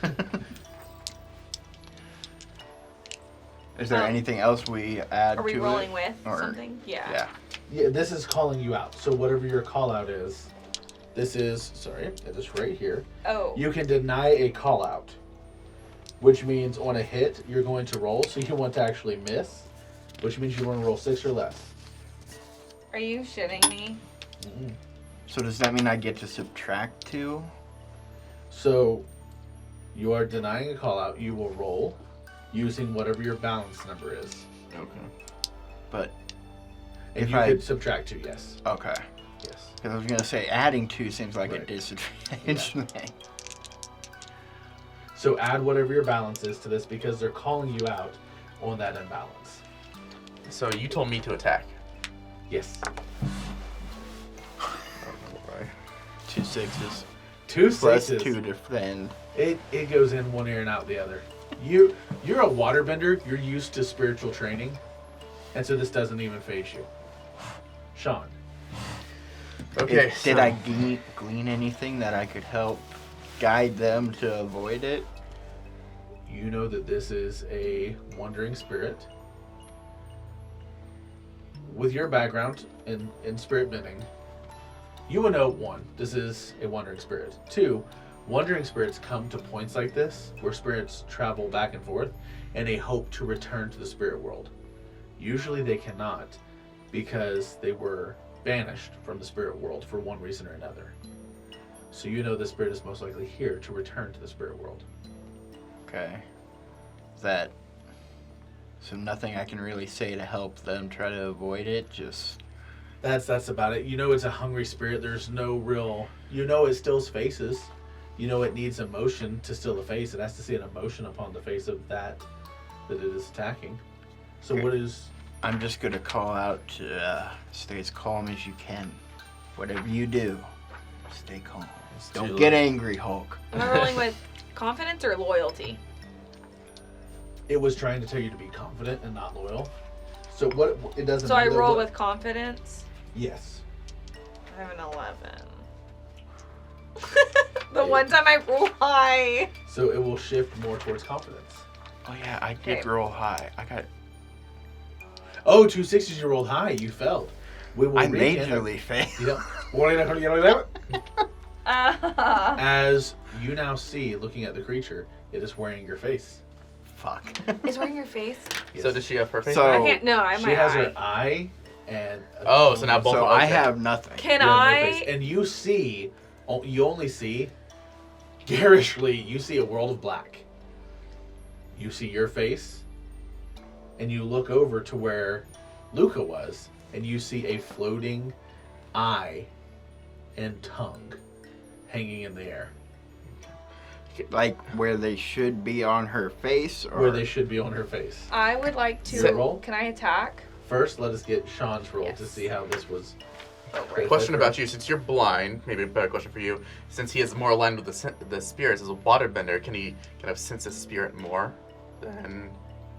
Is there anything else we add to it? Are we rolling with Or- something? Yeah. Yeah. Yeah, this is calling you out. So whatever your call out is, this is, sorry, it is right here. Oh. You can deny a call out, which means on a hit, you're going to roll. So you want to actually miss, which means you want to roll 6 or less. Are you shitting me? Mm-mm. So does that mean I get to subtract 2? So you are denying a call out. You will roll using whatever your balance number is. Okay. But And if you I... could subtract 2, yes. Okay. Yes. Because I was going to say adding 2 seems like Right. a disadvantage. So add whatever your balance is to this because they're calling you out on that imbalance. So you told me to attack. Yes. Right. 2 6s. 2 Plus 6s. 2 to defend. It goes in one ear and out the other. You're a waterbender. You're used to spiritual training, and so this doesn't even phase you. Sean. Okay. Did so- I glean anything that I could help guide them to avoid it? You know that this is a wandering spirit. With your background in spirit bending, you will know, 1, this is a wandering spirit. 2, wandering spirits come to points like this where spirits travel back and forth and they hope to return to the spirit world. Usually they cannot because they were banished from the spirit world for one reason or another. So you know the spirit is most likely here to return to the spirit world. Okay. So nothing I can really say to help them try to avoid it, just... That's about it. You know it's a hungry spirit. There's no real... You know it stills faces. You know it needs emotion to still a face. It has to see an emotion upon the face of that it is attacking. So Okay. what is... I'm just going to call out to stay as calm as you can. Whatever you do, stay calm. Don't get angry, Hulk. Am I rolling with confidence or loyalty? It was trying to tell you to be confident and not loyal. So what... It doesn't So I matter roll what- with confidence. Yes. I have an 11. The one time I roll high. So it will shift more towards confidence. Oh yeah, I did Okay. roll high. I got... Oh, 2 6s you rolled high. You failed. We will I recant- majorly failed. As you now see, looking at the creature, it is wearing your face. Fuck. Is wearing your face? Yes. So does she have her face? So- I can't. No, I have She my has eye. her eye and... Oh, so now both So of I okay. have nothing. Can you have no I? face. And you see, you only see, garishly, you see a world of black. You see your face, and you look over to where Luca was, and you see a floating eye and tongue hanging in the air. Like where they should be on her face, or Where they should be on her face. I would like Is it to. roll? Can I attack? First, let us get Sean's roll to Yes. see how this was. Oh, right. Question about you, since you're blind, maybe a better question for you. Since he is more aligned with the spirits as a waterbender, can he kind of sense a spirit more than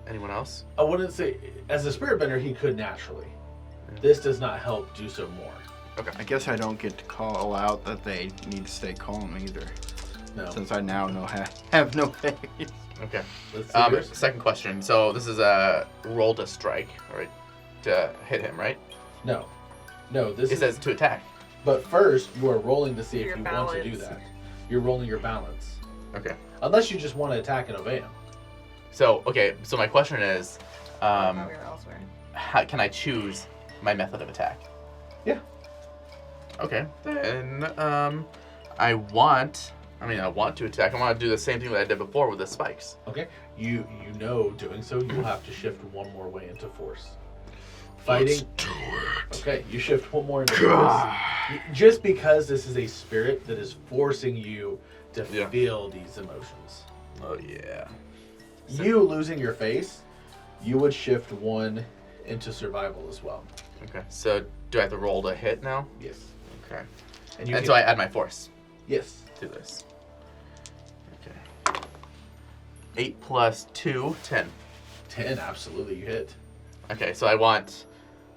anyone else? I wouldn't say, as a spirit bender, he could naturally. This does not help do so more. I guess I don't get to call out that they need to stay calm either. No. Since I now have no face. Okay. Let's see yours. Second question. So this is a roll to strike, right? To hit him, right? No. No, this It is... says to attack. But first, you are rolling to see if Your you want to do balance. that. You're rolling your balance. Okay. Unless you just want to attack and obey him. So my question is, We were elsewhere. how can I choose my method of attack? Yeah. Okay. Then I want to attack. I want to do the same thing that I did before with the spikes. Okay? You know doing so, you'll have to shift one more way into force. Fighting. Let's do it. Okay, you shift one more into force. Just because this is a spirit that is forcing you to feel these emotions. Oh yeah. You losing your face, you would shift one into survival as well. Okay. So do I have to roll to hit now? Yes. Okay. And And so I add my force Yes. to this. Okay. 8 plus 2, 10. 10, absolutely, you hit. Okay, so I want.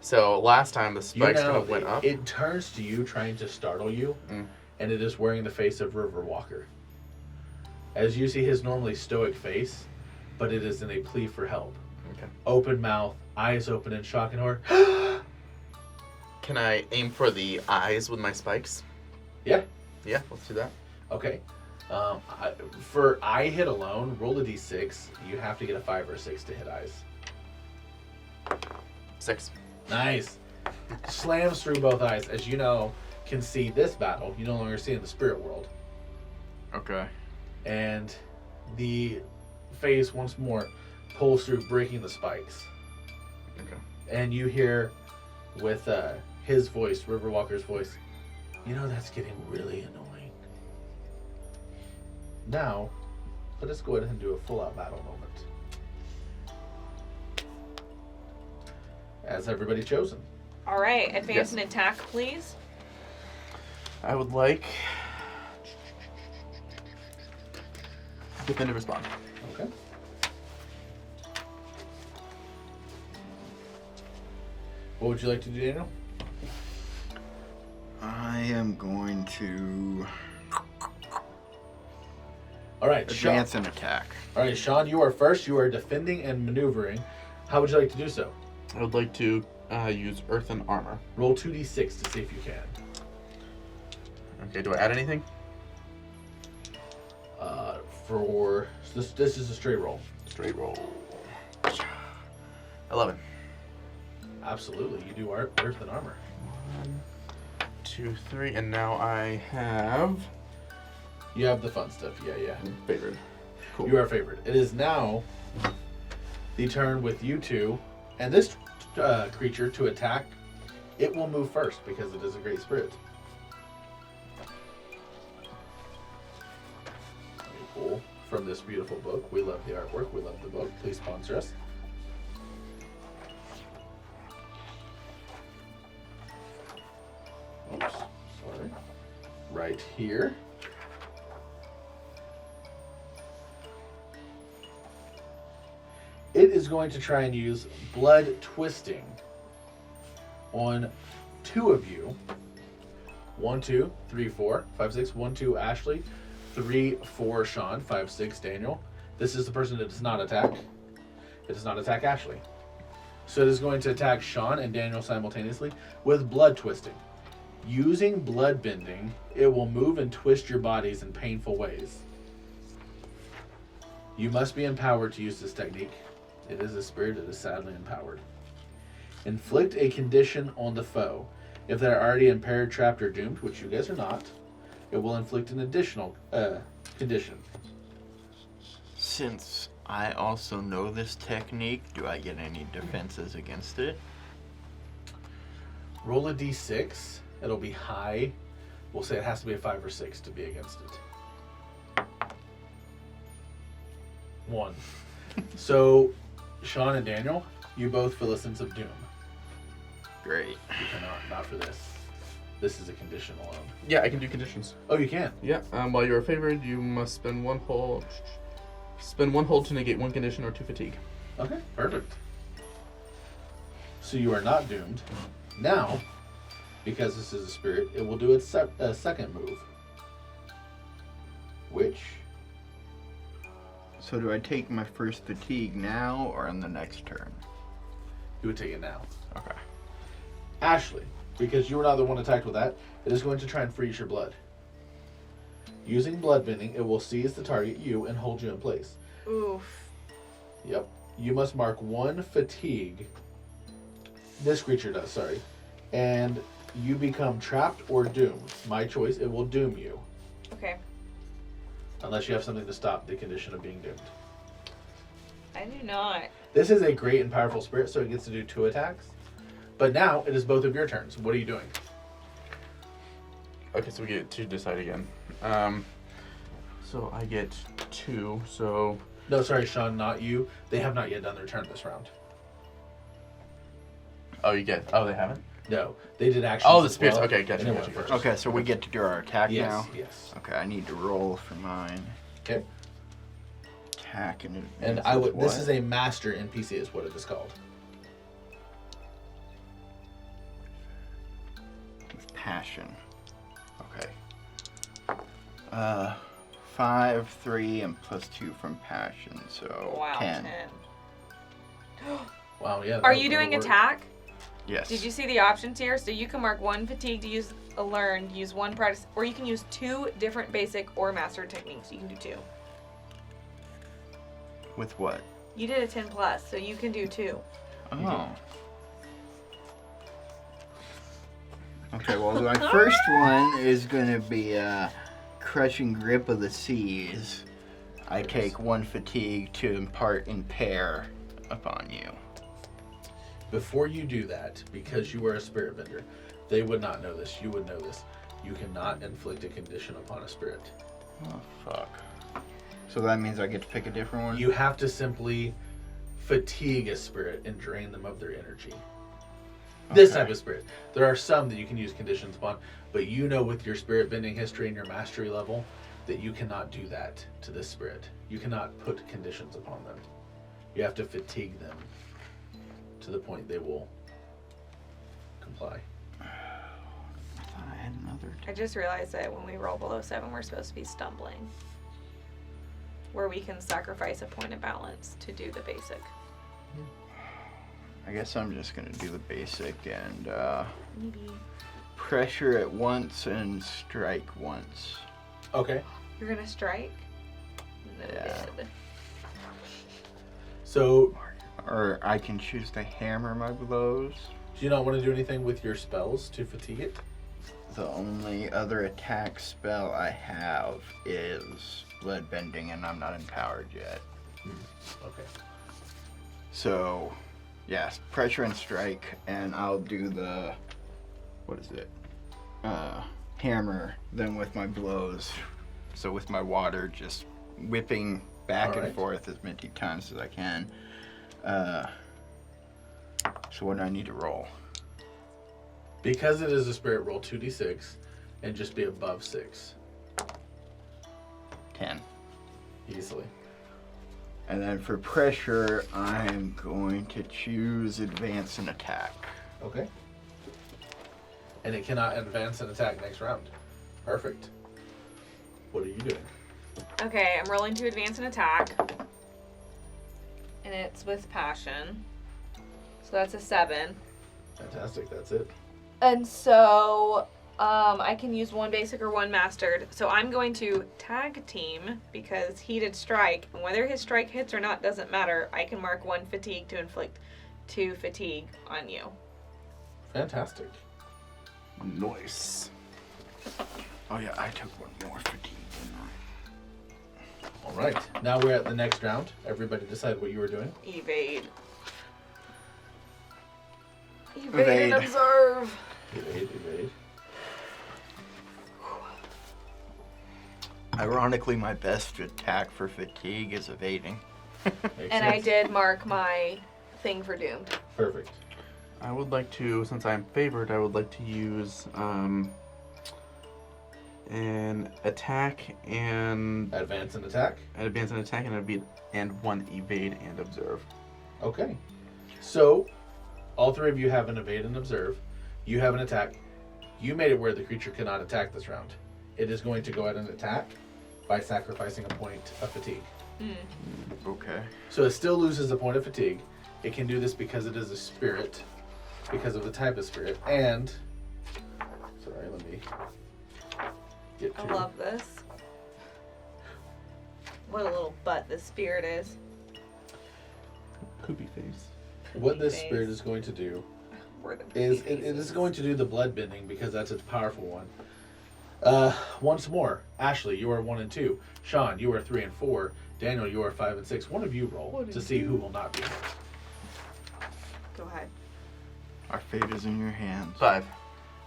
So last time the spikes kind of went up. It turns to you trying to startle you, and it is wearing the face of Riverwalker. As you see his normally stoic face, but it is in a plea for help. Okay. Open mouth, eyes open in shock and horror. Can I aim for the eyes with my spikes? Yeah. Yeah, let's do that. Okay. For eye hit alone, roll a d6. You have to get a 5 or 6 to hit eyes. 6. Nice. Slams through both eyes. As you know, can see this battle. You no longer see in the spirit world. Okay. And the face once more pulls through, breaking the spikes. Okay. And you hear with his voice, Riverwalker's voice, you know, that's getting really annoying. Now, let us go ahead and do a full-out battle moment. Has everybody chosen? All right, advance Yes. and attack, please. I would like. Defend and respond. Okay. What would you like to do, Daniel? I am going to All right, Sean. advance and attack. All right, Sean, you are first. You are defending and maneuvering. How would you like to do so? I would like to use earthen armor. Roll 2d6 to see if you can. Okay, do I add anything? This is a straight roll. Straight roll. 11. Absolutely, you do earthen armor. 1, 2, 3, and now I have. You have the fun stuff. Yeah. Favored. Cool. You are favored. It is now the turn with you two and this creature to attack. It will move first because it is a great spirit. Let me pull from this beautiful book. We love the artwork. We love the book. Please sponsor us. Oops, sorry. Right here. It is going to try and use blood twisting on 2 of you. 1, 2, 3, 4, 5, 6. 1, 2, Ashley. 3, 4, Sean. 5, 6, Daniel. This is the person that does not attack. It does not attack Ashley. So it is going to attack Sean and Daniel simultaneously with blood twisting. Using blood bending, it will move and twist your bodies in painful ways. You must be empowered to use this technique. It is a spirit that is sadly empowered. Inflict a condition on the foe. If they're already impaired, trapped, or doomed, which you guys are not, it will inflict an additional condition. Since I also know this technique, do I get any defenses against it? Roll a d6. It'll be high. We'll say it has to be a 5 or 6 to be against it. 1. So, Sean and Daniel, you both feel a sense of doom. Great. You cannot, not for this. This is a condition alone. Yeah, I can do conditions. Oh, you can? Yeah, while you are favored, you must spend 1 hold. Spend 1 hold to negate 1 condition or 2 fatigue. Okay, perfect. So you are not doomed. Now, because this is a spirit, it will do its second move. Which, So do I take my first fatigue now or on the next turn? you would take it now. Okay. Ashley, because you were not the one attacked with that, it is going to try and freeze your blood. Using blood bending, it will seize the target, you, and hold you in place. Oof. Yep. You must mark 1 fatigue. This creature does, sorry. And you become trapped or doomed. My choice, it will doom you. Okay. Unless you have something to stop the condition of being doomed. I do not. This is a great and powerful spirit, so it gets to do 2 attacks. But now, it is both of your turns. What are you doing? Okay, so we get to decide again. So I get 2, so... No, sorry, Sean, not you. They have not yet done their turn this round. Oh, you get... Oh, they haven't? No, they did actions. Oh, the as spirits. well, Okay, gotcha, and it gotcha, went gotcha. first. Okay, so we get to do our attack Yes, now? yes. Okay, I need to roll for mine. Okay. Attack and advance. And I would. with This what? is a master NPC, is what it is called. With passion. Okay. 5, 3, and plus 2 from passion, so Wow. 10. Wow, yeah. Are you doing attack? Yes. Did you see the options here? So you can mark 1 fatigue to use a learned, use 1 practice, or you can use 2 different basic or master techniques. You can do 2. With what? You did a 10 plus, so you can do 2. Oh. Okay, well, my first one is going to be Crushing Grip of the Seas. I take 1 fatigue to impair upon you. Before you do that, because you are a spirit vendor, they would not know this. You would know this. You cannot inflict a condition upon a spirit. Oh, fuck. So that means I get to pick a different one? You have to simply fatigue a spirit and drain them of their energy. This Okay. type of spirit. There are some that you can use conditions upon, but you know with your spirit bending history and your mastery level that you cannot do that to this spirit. You cannot put conditions upon them. You have to fatigue them to the point they will comply. I thought I had another. I just realized that when we roll below 7, we're supposed to be stumbling. Where we can sacrifice a point of balance to do the basic. I guess I'm just going to do the basic and Maybe. pressure at once and strike once. Okay. You're gonna strike? Noted. Yeah. So, Or I can choose to hammer my blows. do you not want to do anything with your spells to fatigue it? The only other attack spell I have is blood bending, and I'm not empowered yet. Okay. So, yes, pressure and strike, and I'll do the, what is it? Hammer, then with my blows. So with my water, just whipping back All and right. forth as many times as I can. So what do I need to roll? Because it is a spirit, roll 2d6 and just be above 6 10. easily. And then for pressure, I'm going to choose advance and attack. Okay. And it cannot advance and attack next round. Perfect. What are you doing? Okay, I'm rolling to advance and attack. And it's with passion. So that's a 7. Fantastic, that's it. And so I can use 1 basic or 1 mastered. So I'm going to tag team because he did strike. And whether his strike hits or not doesn't matter. I can mark 1 fatigue to inflict 2 fatigue on you. Fantastic. Nice. Oh yeah, I took 1 more fatigue, didn't I? All right. Now we're at the next round. Everybody decide what you were doing. Evade. Evade Evade. and observe. Evade. Ironically, my best attack for fatigue is evading. Makes And I sense. did mark my thing for doomed. Perfect. I would like to, since I'm favored, I would like to use an attack and Advance and attack. an advance and attack and 1 evade and observe. Okay. So, all 3 of you have an evade and observe. You have an attack. You made it where the creature cannot attack this round. It is going to go ahead and attack by sacrificing a point of fatigue. Okay. So it still loses a point of fatigue. It can do this because it is a spirit, because of the type of spirit. And, sorry, let me get to... I love this. What a little butt this spirit is. Poopy face. What this Face. spirit is going to do We're the is poopy it is faces. going to do the blood bending because that's its powerful one. Once more, Ashley, you are 1 and 2. Sean, you are 3 and 4. Daniel, you are 5 and 6. One of you roll to see who will not be hit. Go ahead. Our fate is in your hands. 5.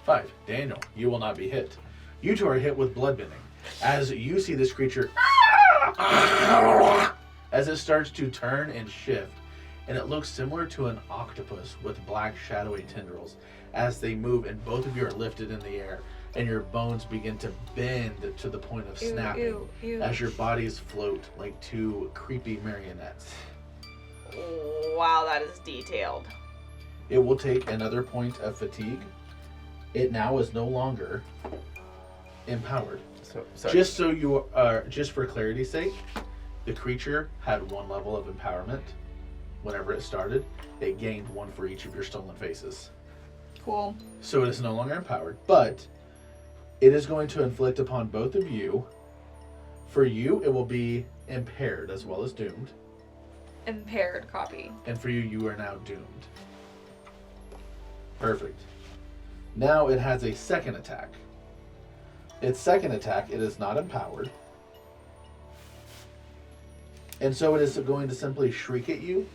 5. Daniel, you will not be hit. You two are hit with blood bending. As you see this creature, as it starts to turn and shift, and it looks similar to an octopus with black shadowy tendrils. As they move and both of you are lifted in the air, and your bones begin to bend to the point of Ew, snapping ew, ew. as your bodies float like two creepy marionettes. Wow, that is detailed. It will take another point of fatigue. It now is no longer empowered. So, sorry. Just so you are, just for clarity's sake, the creature had 1 level of empowerment whenever it started. It gained 1 for each of your stolen faces. Cool. So it is no longer empowered, but it is going to inflict upon both of you. For you, it will be impaired as well as doomed. Impaired copy. And for you, you are now doomed. Perfect. Now it has a second attack. Its second attack, it is not empowered. And so it is going to simply shriek at you,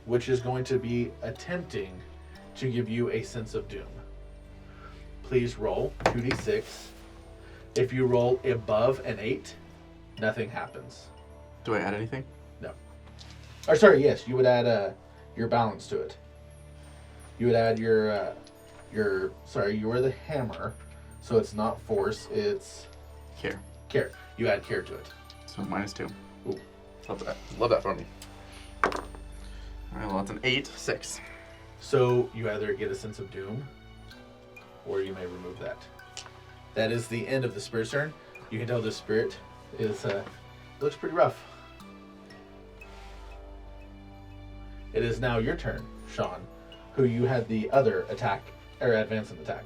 which is going to be attempting to give you a sense of doom. Please roll 2d6. If you roll above an 8, nothing happens. Do I add anything? Or sorry, yes, you would add your balance to it. You would add your sorry, you are the hammer, so it's not force, it's Care. care. You add care to it. So -2. Ooh. Love that. Love that for me. Alright, well that's an 8, 6. So you either get a sense of doom, or you may remove that. That is the end of the spirit's turn. You can tell this spirit is looks pretty rough. It is now your turn, Sean, who you had the other attack, or advance and attack.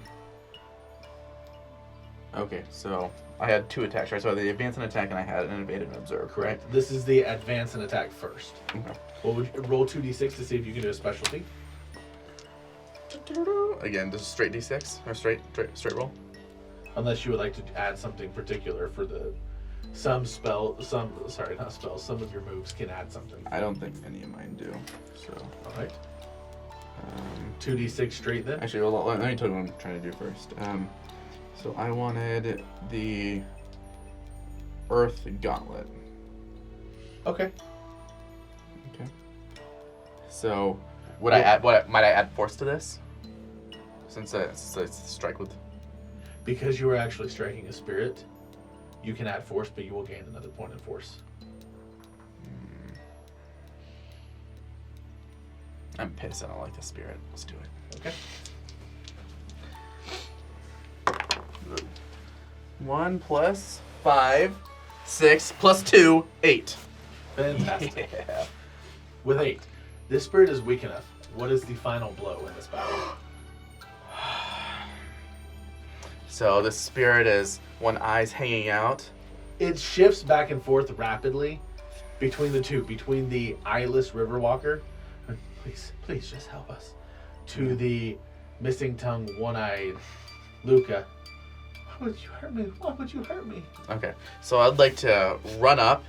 Okay, so I had 2 attacks, right? So I had the advance and attack, and I had an evade and observe, Correct. This is the advance and attack first. Right? Okay. What would you, roll 2d6 to see if you can do a specialty? Again, just straight d6 or straight roll. Unless you would like to add something particular for the some of your moves can add something. I don't think any of mine do. So, All right. 2d6 straight then. actually, well, let me tell you what I'm trying to do first. So I wanted the Earth Gauntlet. Okay. Okay. So would I add? Might I add force to this? Since it's strike with. Because you are actually striking a spirit, you can add force, but you will gain another point in force. I'm pissed. I don't like the spirit. Let's do it. Okay. 1 plus 5, 6 plus 2, 8. Fantastic. Yeah. With 8, this spirit is weak enough. What is the final blow in this battle? So the spirit is one eye's hanging out. It shifts back and forth rapidly between the two, between the eyeless Riverwalker, please just help us, to the missing tongue, one-eyed Luca. Why would you hurt me? Why would you hurt me? Okay, so I'd like to run up,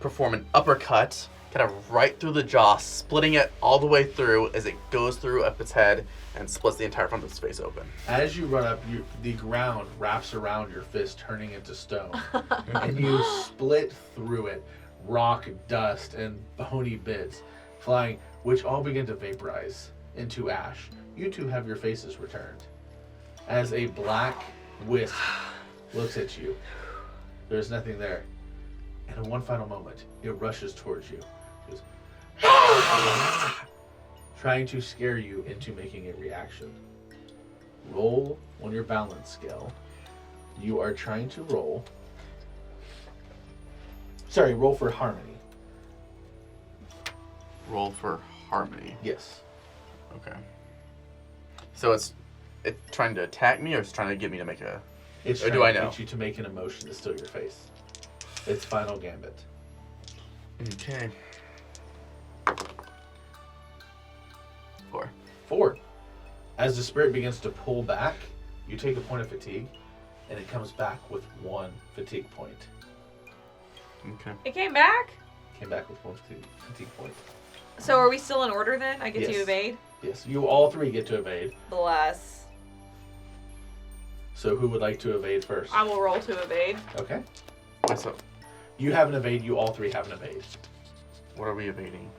perform an uppercut, kind of right through the jaw, splitting it all the way through as it goes through up its head and splits the entire front of its face open. As you run up, the ground wraps around your fist, turning into stone. And you split through it, rock, dust, and bony bits flying, which all begin to vaporize into ash. You two have your faces returned. As a black wisp looks at you, there's nothing there. And in one final moment, it rushes towards you. It goes, trying to scare you into making a reaction. roll on your balance scale. You are trying to roll. Sorry, roll for harmony. Roll for harmony. Yes. Okay. So it's trying to attack me, or it's trying to get me to make a... It's Or trying do I to know? get you to make an emotion to steal your face. It's final gambit. Okay. 4. 4. As the spirit begins to pull back, you take a point of fatigue, and it comes back with 1 fatigue point. Okay. It came back? Came back with 1 fatigue point. So are we still in order then? I get to Yes. evade? Yes, you all 3 get to evade. Bless. So who would like to evade first? I will roll to evade. Okay. So, You have an evade, you all 3 have an evade. what are we evading?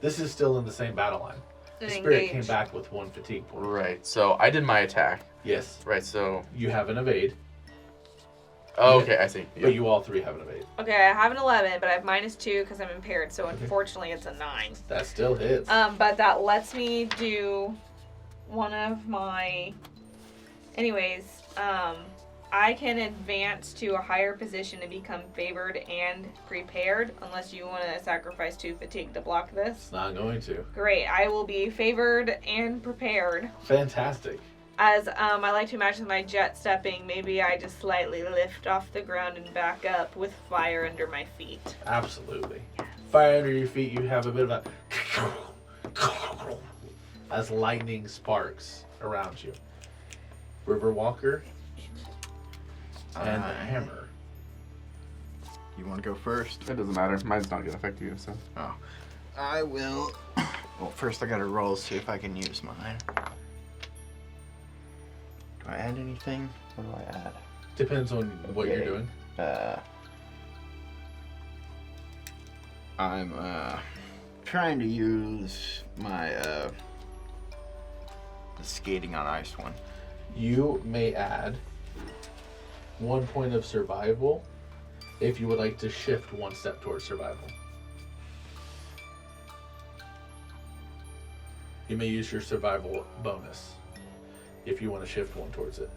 This is still in the same battle line. The And spirit engage. came back with 1 fatigue point. Right, so I did my attack. Yes. Right, so... You have an evade, Oh, okay, I see. Yeah. but you all 3 have an evade. Okay, I have an 11, but I have -2 because I'm impaired, so unfortunately it's a 9. That still hits. But that lets me do one of my... Anyways, I can advance to a higher position and become favored and prepared, unless you want to sacrifice 2 fatigue to block this. It's not going to. Great, I will be favored and prepared. Fantastic. As I like to imagine my jet stepping, maybe I just slightly lift off the ground and back up with fire under my feet. Absolutely. Fire under your feet, you have a bit of a... as lightning sparks around you. Riverwalker and the hammer. You want to go first? It doesn't matter. Mine's not going to affect you, so... Oh. I will. Well, first I gotta roll, see if I can use mine. Do I add anything? What do I add? Depends on what you're Okay. doing. I'm trying to use my the skating on ice one. You may add 1 point of survival if you would like to shift 1 step towards survival. You may use your survival bonus if you want to shift 1 towards it.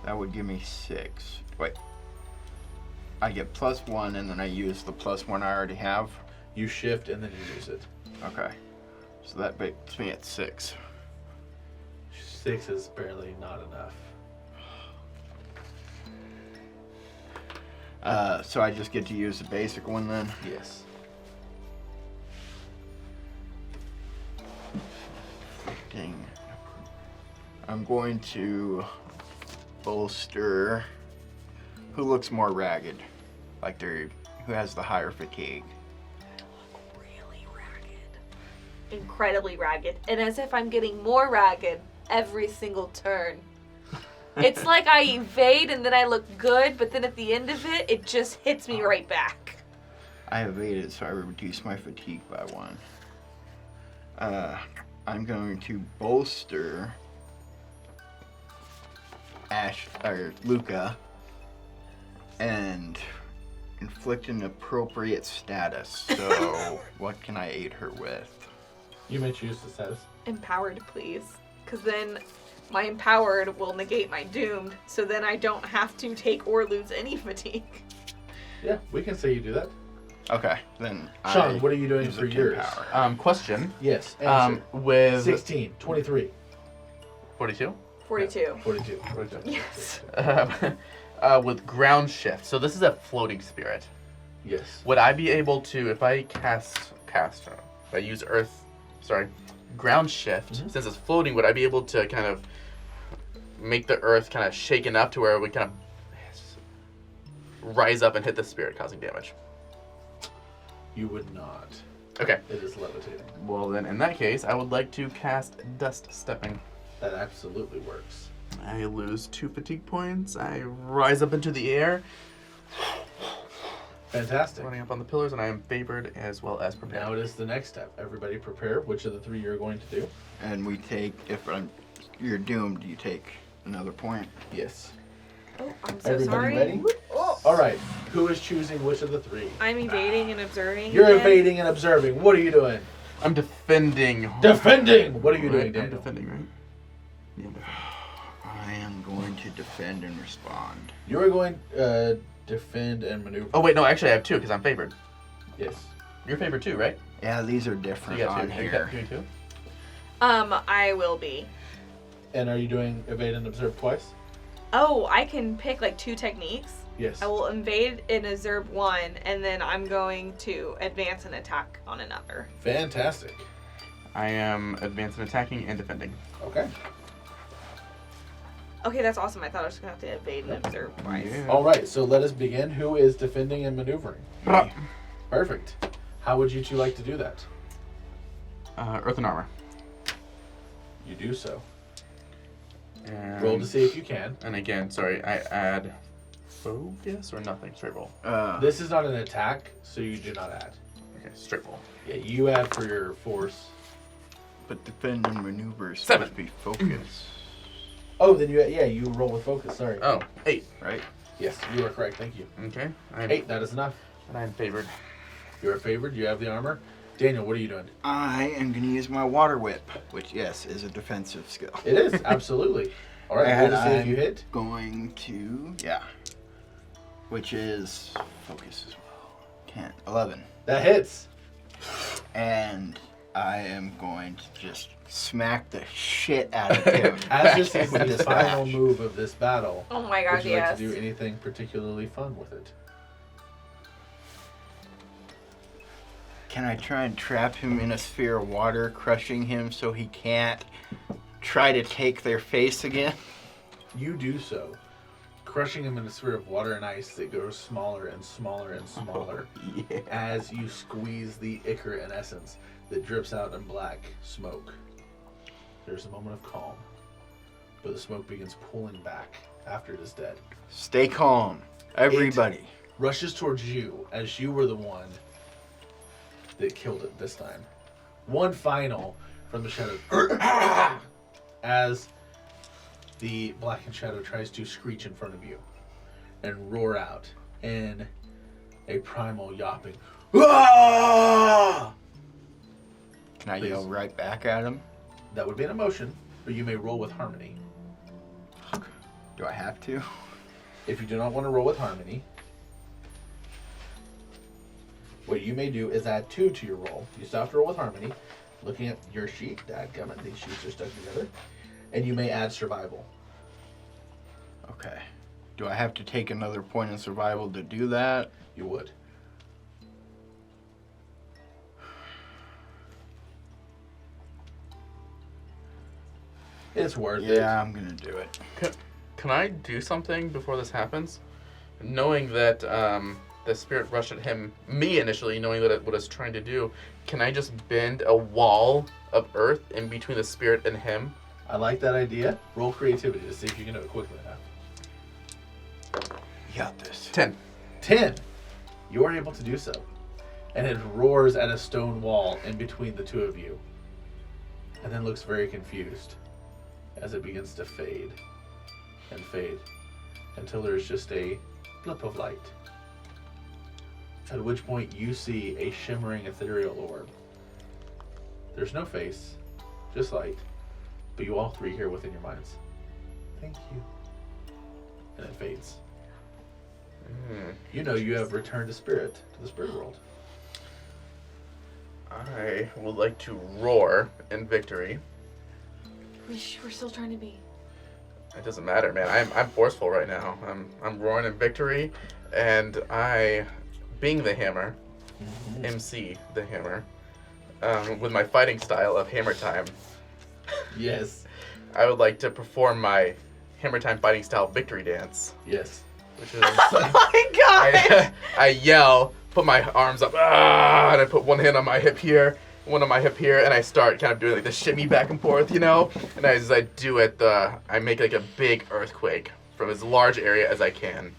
That would give me 6. Wait. I get +1 and then I use the +1 I already have. You shift and then you use it. Okay. So that makes me at 6. 6 is barely not enough. So I just get to use the basic one then? Yes. Dang. I'm going to bolster who looks more ragged, like who has the higher fatigue. Really ragged. Incredibly ragged. And as if I'm getting more ragged every single turn. It's like I evade and then I look good, but then at the end of it, it just hits me right back. I evaded, so I reduce my fatigue by 1. I'm going to bolster Luca and inflict an appropriate status. So, what can I aid her with? You may choose the status. Empowered, please. Because then my empowered will negate my doomed, so then I don't have to take or lose any fatigue. Yeah, we can say you do that. Okay, then. Sean, what are you doing use for a yours? power. Question. Yes. Answer. With 16, 23, 42? 42. 42. Yes. With ground shift. So this is a floating spirit. Yes. Would I be able to, if I if I use ground shift, since it's floating, would I be able to kind of make the earth kind of shake enough to where it would kind of rise up and hit the spirit, causing damage? You would not. Okay. It is levitating. Well, then, in that case, I would like to cast Dust Stepping. That absolutely works. I lose 2 fatigue points. I rise up into the air, Fantastic. running up on the pillars, and I am favored as well as prepared. Now it is the next step. Everybody prepare. Which of the 3 you're going to do? And we take, you're doomed, you take another point. Yes. Oh, I'm so Everybody sorry. ready? Oh. All right. Who is choosing which of the 3? I'm evading and observing. You're again. evading and observing. What are you doing? I'm defending. Defending. What are you doing, I'm Daniel? defending, right? Yeah, I'm defending. I am going to defend and respond. You are going defend and maneuver. Oh wait, no, actually I have 2 because I'm favored. Yes. You're favored too, right? Yeah, these are So different you got on 2. here. You got 2. I will be. And are you doing evade and observe twice? Oh, I can pick like 2 techniques. Yes. I will invade and observe one, and then I'm going to advance and attack on another. Fantastic. I am advancing, attacking, and defending. Okay. Okay, that's awesome. I thought I was going to have to evade and observe twice. Yeah. All right, so let us begin. Who is defending and maneuvering? Me. Perfect. How would you two like to do that? Earth and armor. You do so. And, Roll to see if you can. And again, sorry, I add focus or nothing. Straight roll. This is not an attack, so you do not add. Okay, straight roll. Yeah, you add for your force. But defend and maneuver is 7. supposed to be focus, Oh, then you roll with focus. Sorry. Oh, 8. right? Yes, you are correct. Thank you. Okay. I'm 8. That is enough. And I'm favored. You are favored. You have the armor. Daniel, what are you doing? I am going to use my water whip, which, yes, is a defensive skill. It is absolutely. All right. Roll And to see if I'm you hit. going to, which is focus as well. 11. That hits. And I am going to just smack the shit out of him. As this is with the this final bash. move of this battle, Oh my god, would you yes. like to do anything particularly fun with it? Can I try and trap him in a sphere of water, crushing him so he can't try to take their face again? You do so, crushing him in a sphere of water and ice that grows smaller and smaller and smaller Yeah. as you squeeze the ichor and essence that drips out in black smoke. There's a moment of calm, but the smoke begins pulling back after it is dead. Stay calm, everybody. Rushes towards you as you were the one that killed it this time. One final from the shadow as the blackened shadow tries to screech in front of you and roar out in a primal yawping. Ah! Can I Please. yell right back at him? That would be an emotion, but you may roll with harmony. Do I have to? If you do not want to roll with harmony, what you may do is add 2 to your roll. You still have to roll with harmony. Looking at your sheet, dadgummit, these sheets are stuck together. And you may add survival. Okay. Do I have to take another point in survival to do that? You would. It's worth it. Yeah, I'm gonna do it. Can I do something before this happens? Knowing that the spirit rushed at me initially, knowing that what it's trying to do, can I just bend a wall of earth in between the spirit and him? I like that idea. Roll creativity to see if you can do it quickly enough. You got this. 10. 10. You are able to do so. And it roars at a stone wall in between the two of you. And then looks very confused as it begins to fade and fade until there's just a blip of light. At which point you see a shimmering ethereal orb. There's no face, just light, but you all 3 hear within your minds, "Thank you." And it fades. You know you have returned to the spirit world. I would like to roar in victory. We're still trying to be. It doesn't matter, man. I'm forceful right now. I'm roaring in victory, and I, being the hammer, MC the hammer, with my fighting style of hammer time, Yes, I would like to perform my hammer time fighting style victory dance, yes. which is Oh my god! I yell, put my arms up, and I put one hand on my hip here, one on my hip here, and I start kind of doing like the shimmy back and forth, you know. And as I do it, I make like a big earthquake from as large area as I can.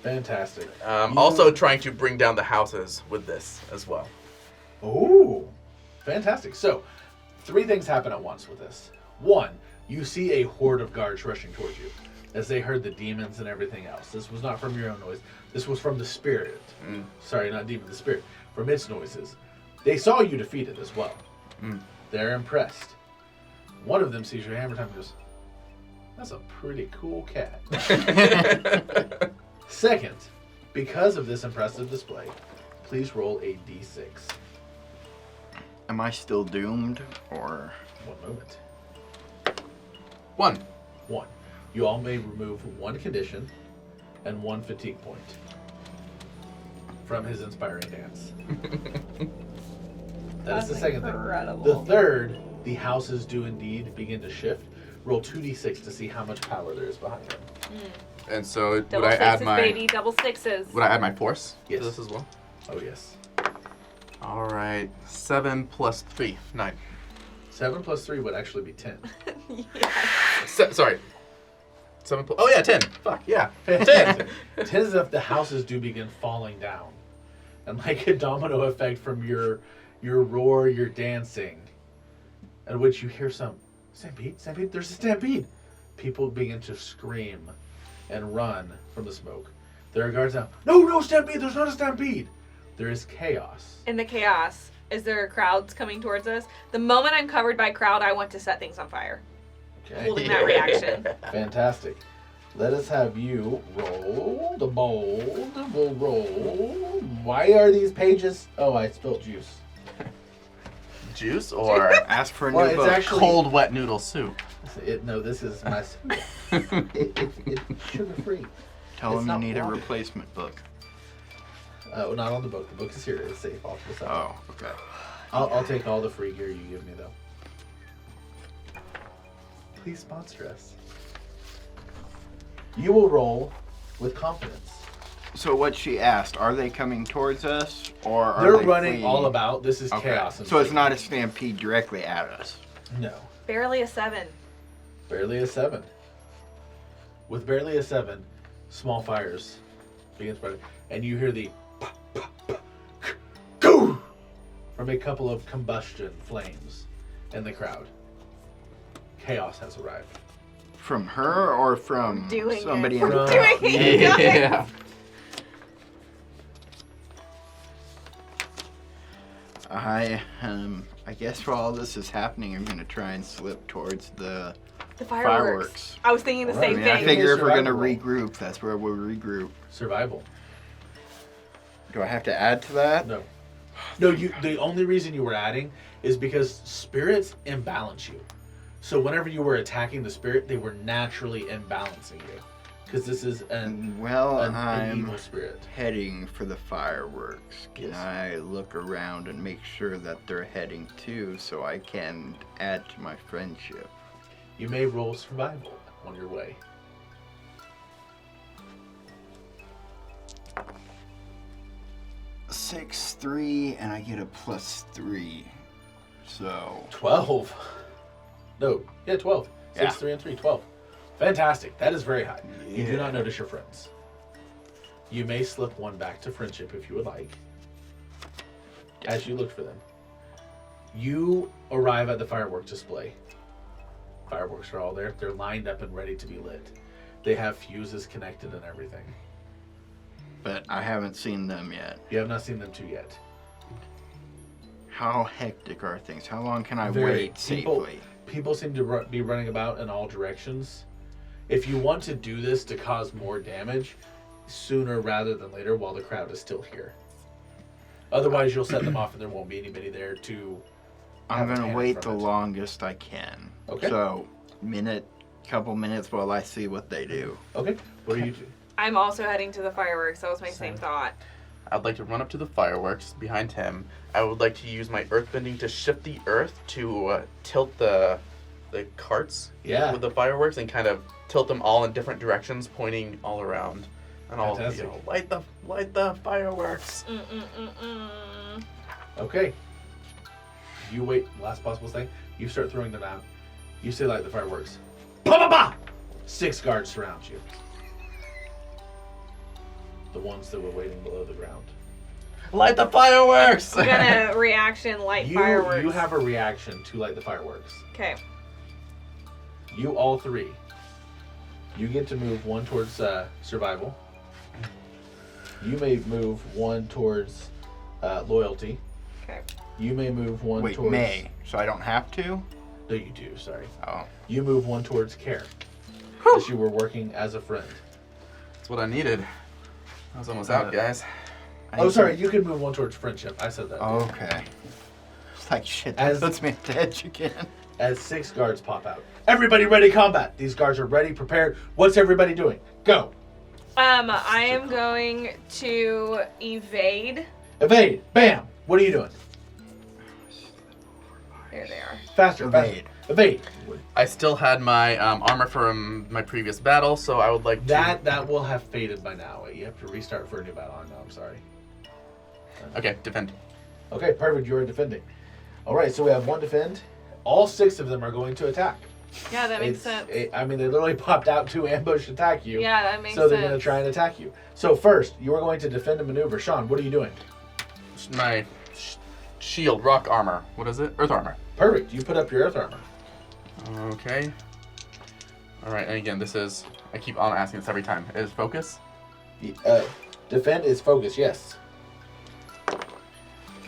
Fantastic. Also trying to bring down the houses with this as well. Ooh, fantastic. So, 3 things happen at once with this. 1, you see a horde of guards rushing towards you as they heard the demons and everything else. This was not from your own noise. This was from the spirit. Sorry, not demon, the spirit. From its noises. They saw you defeated as well. They're impressed. One of them sees your hammer time and goes, That's a pretty cool cat. Second, because of this impressive display, please roll a d6. Am I still doomed, or? One moment. 1. 1. You all may remove 1 condition and 1 fatigue point from his inspiring dance. That is the second incredible. thing. The third, the houses do indeed begin to shift. Roll 2d6 to see how much power there is behind them. And so Double would I add sixes, my baby. Double sixes. would I add my force Yes. to this as well? Oh yes. All right. 7 plus 3, 9. 7 plus 3 would actually be 10. Sorry. 7 plus. Oh yeah, 10. Fuck yeah. 10. 10 is if the houses do begin falling down. And like a domino effect from your roar, your dancing, at which you hear some stampede, there's a stampede. People begin to scream and run from the smoke. There are guards now. No stampede, there's not a stampede. There is chaos. In the chaos, is there crowds coming towards us? The moment I'm covered by crowd, I want to set things on fire. Okay. Holding that reaction. Fantastic. Let us have you roll the bold. We'll roll. Why are these pages? Oh, I spilled juice. Juice or Ask for a Well, new it's book. actually- cold wet noodle soup? No, this is my soup. It's sugar free. Tell it's them not you need water. a replacement book. Not on the book. The book is here. It's safe off to the side. Oh, okay. I'll take all the free gear you give me, though. Please sponsor us. You will roll with confidence. So what she asked, are they coming towards us, or are They're they running fleeing? all about. This is Okay. chaos. So it's not a stampede directly at us. No. Barely a 7. Barely a 7. With barely a 7, small fires begin spreading, and you hear the go from a couple of combustion flames in the crowd. Chaos has arrived. From her or from Doing somebody it. in We're the doing crowd? it. Yeah. I guess while all this is happening, I'm gonna try and slip towards the The fireworks. I was thinking the Alright, same I thing. figure if we're gonna Survival. regroup, that's where we'll regroup. Survival. Do I have to add to that? No. No, the only reason you were adding is because spirits imbalance you. So whenever you were attacking the spirit, they were naturally imbalancing you. Because this is Well, an I'm evil spirit. heading for the fireworks. Can Yes. I look around and make sure that they're heading too, so I can add to my friendship? You may roll survival on your way. Six, 3, and I get a +3. So 12. No, yeah, 12. 6, Yeah. 3, and 3, 12. Fantastic. That is very high. You do Yeah. not notice your friends. You may slip one back to friendship if you would like, as you look for them. You arrive at the fireworks display. Fireworks are all there. They're lined up and ready to be lit. They have fuses connected and everything. but I haven't seen them yet. You have not seen them too yet. How hectic are things? How long can I Very. wait safely? People seem to be running about in all directions. If you want to do this to cause more damage, sooner rather than later while the crowd is still here. Otherwise, you'll set them off and there won't be anybody there to... I'm have a gonna panic wait the from it. longest I can. Okay. So, couple minutes while I see what they do. Okay, what do you do? I'm also heading to the fireworks. That was my same thought. I'd like to run up to the fireworks behind him. I would like to use my earthbending to shift the earth to tilt the carts Yeah. with the fireworks and kind of tilt them all in different directions, pointing all around. And I'll Fantastic. light the fireworks. Okay. You wait, last possible thing. You start throwing them out. You say light the fireworks. Pa pa pa! 6 guards surround you. The ones that were waiting below the ground. Light the fireworks! I'm gonna reaction light fireworks. You have a reaction to light the fireworks. Okay. You all 3. You get to move 1 towards survival. You may move 1 towards loyalty. Okay. You may move 1 Wait, towards... so I don't have to? No, you do, sorry. Oh. You move 1 towards care. as you were working as a friend. That's what I needed. I was almost out, guys. Oh, sorry, you can move one towards friendship. I said that. Okay. It's like, shit, that puts me at the edge again. As 6 guards pop out. Everybody ready, combat. These guards are ready, prepared. What's everybody doing? Go. I am going to evade. Evade. Bam. What are you doing? There they are. Faster. Evade. Evade. I still had my armor from my previous battle, so I would like to... That will have faded by now. You have to restart for a new battle. I know, I'm sorry. Okay, defend. Okay, perfect. You are defending. All right, so we have 1 defend. All 6 of them are going to attack. Yeah, that makes sense. I mean, they literally popped out to ambush attack you. Yeah, that makes sense. So they're going to try and attack you. So first, you are going to defend a maneuver. Sean, what are you doing? My shield, rock armor. What is it? Earth armor. Perfect. You put up your earth armor. Okay. All right, and again, this is... I keep on asking this every time. It is focus? Defend is focus, yes.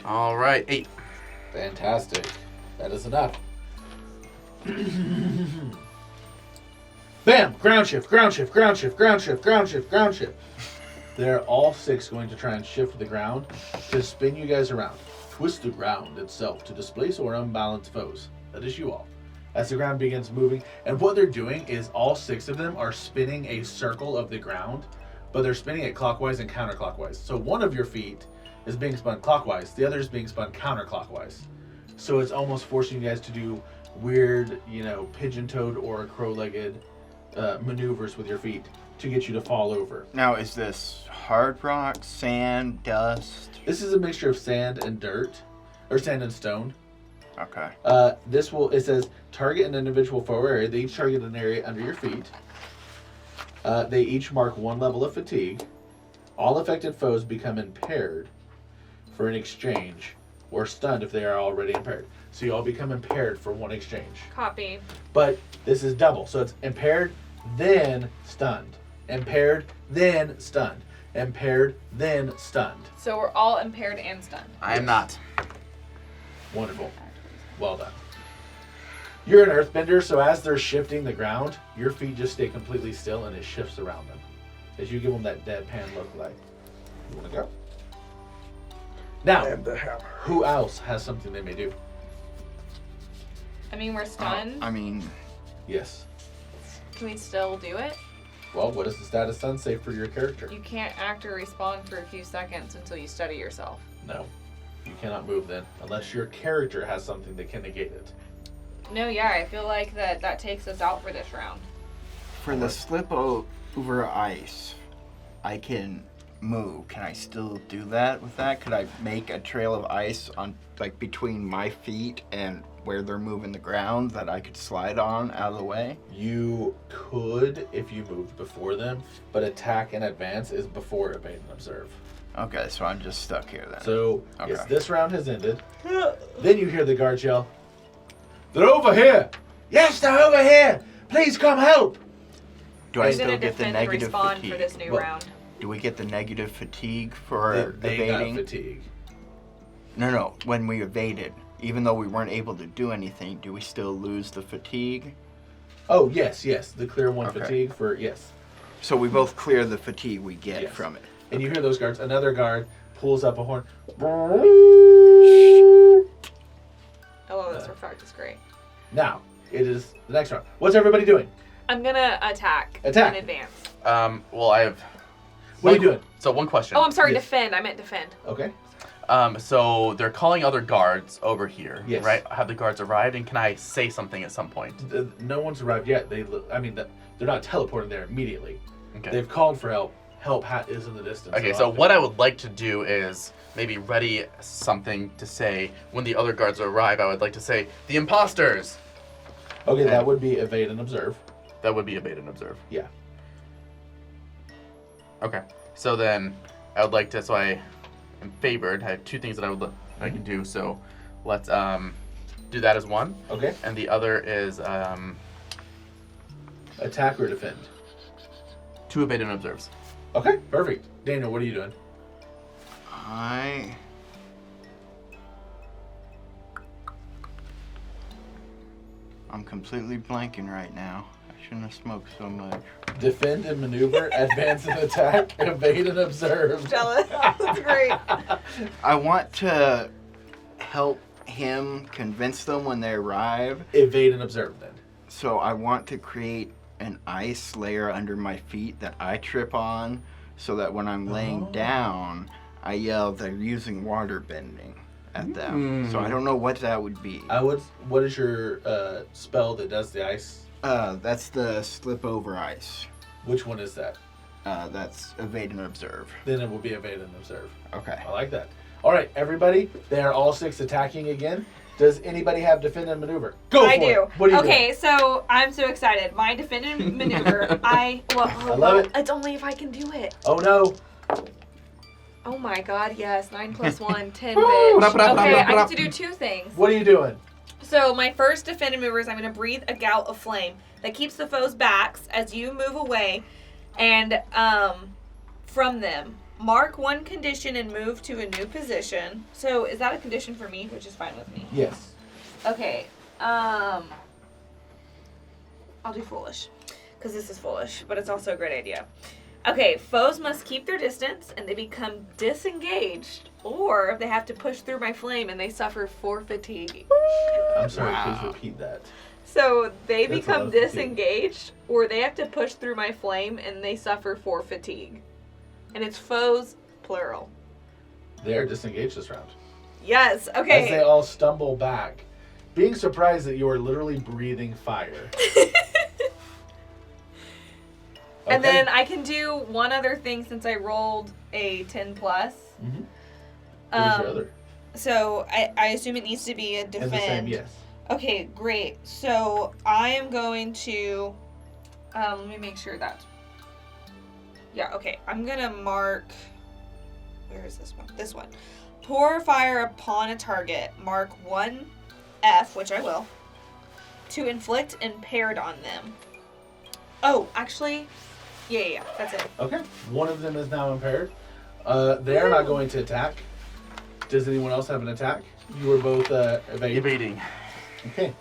All right, 8. Fantastic. That is enough. Bam! Ground shift, ground shift, ground shift, ground shift, ground shift, ground shift. They're all 6 going to try and shift the ground to spin you guys around. Twist the ground itself to displace or unbalance foes. That is you all. As the ground begins moving, and what they're doing is all 6 of them are spinning a circle of the ground, but they're spinning it clockwise and counterclockwise. So one of your feet is being spun clockwise, the other is being spun counterclockwise. So it's almost forcing you guys to do weird, pigeon-toed or crow-legged maneuvers with your feet to get you to fall over. Now, is this hard rock, sand, dust? This is a mixture of sand and dirt, or sand and stone. Okay. It says target an individual foe area. They each target an area under your feet. They each mark 1 level of fatigue. All affected foes become impaired for an exchange, or stunned if they are already impaired. So you all become impaired for 1 exchange. Copy. But this is double. So it's impaired, then stunned. Impaired, then stunned. Impaired, then stunned. So we're all impaired and stunned. I am not. Wonderful. Well done. You're an earthbender, so as they're shifting the ground, your feet just stay completely still and it shifts around them. As you give them that deadpan look like, you want to go? Now, who else has something they may do? I mean, we're stunned. Yes. Can we still do it? Well, what is the status stun save for your character? You can't act or respond for a few seconds until you steady yourself. No. You cannot move then, unless your character has something that can negate it. No, yeah, I feel like that takes us out for this round. For the slip over ice, I can move. Can I still do that with that? Could I make a trail of ice on, like, between my feet and where they're moving the ground that I could slide on out of the way? You could if you moved before them, but attack and advance is before evade and observe. Okay, so I'm just stuck here then. So, Okay. yes, this round has ended. Then you hear the guards yell, "They're over here! Yes, they're over here! Please come help!" Do I We're still gonna get the defend and negative respond fatigue? for this new Well, round. Do we get the negative fatigue for They got evading? fatigue. No. When we evaded, even though we weren't able to do anything, do we still lose the fatigue? Oh, yes. The clear 1 Okay. fatigue for, yes. So we both clear the fatigue we get Yes. from it. And you hear those guards. Another guard pulls up a horn. I love this effect. It's great. Now, it is the next round. What's everybody doing? I'm gonna attack. Attack. In advance. Well, I have... What are you doing? So, one question. Oh, I'm sorry. Yes. Defend. I meant defend. Okay. So, they're calling other guards over here, Yes. right? Have the guards arrived, and can I say something at some point? No one's arrived yet. They're not teleporting there immediately. Okay. They've called for help. Help is in the distance. Okay, so what I would like to do is maybe ready something to say when the other guards arrive. I would like to say, "The imposters!" Okay, that would be evade and observe. That would be evade and observe. Yeah. Okay, so then I would like to, so I am favored. I have 2 things that I can do, so let's do that as one. Okay. And the other is Attack or defend. 2 evade and observes. Okay, perfect. Daniel, what are you doing? I'm completely blanking right now. I Shouldn't have smoked so much. Defend and maneuver, advance and attack, evade and observe. Jealous. That's great. I want to help him convince them when they arrive. Evade and observe then. So I want to create an ice layer under my feet that I trip on, so that when I'm laying down, I yell they're using water bending at them. So I don't know what that would be. What is your spell that does the ice? That's the slip over ice. Which one is that? That's evade and observe. Then it will be evade and observe. Okay. I like that. All right, everybody. They are all 6 attacking again. Does anybody have defend and maneuver? Go for I do. it. What are you doing? Okay, so I'm so excited. My defend and maneuver. I love it. It's only if I can do it. Oh no. Oh my God, yes. 9 + 1, 10, Woo! bitch. Ba-da-ba-da-ba-da-ba-da. Okay, I get to do 2 things. What are you doing? So my first defend and maneuver is I'm going to breathe a gout of flame that keeps the foes' backs as you move away, and from them. Mark 1 condition and move to a new position. So is that a condition for me, which is fine with me? Yes. Okay. I'll do foolish, because this is foolish, but it's also a great idea. Okay, foes must keep their distance and they become disengaged, or they have to push through my flame and they suffer 4 fatigue. I'm sorry, Wow. please repeat that. So they That's a lot become of fatigue. disengaged, or they have to push through my flame and they suffer 4 fatigue. And it's foes, plural. They are disengaged this round. Yes, As they okay. all stumble back, being surprised that you are literally breathing fire. And then I can do one other thing since I rolled a 10+. Mm-hmm. What is your other? So I assume it needs to be a And defend. the same, yes. Okay, great. So I am going to, let me make sure that, yeah, okay. I'm going to mark, where is this one? This one. Pour fire upon a target. Mark 1F, which I will, to inflict impaired on them. Oh, actually, yeah, that's it. Okay. One of them is now impaired. They are not going to attack. Does anyone else have an attack? You were both Evading. Okay.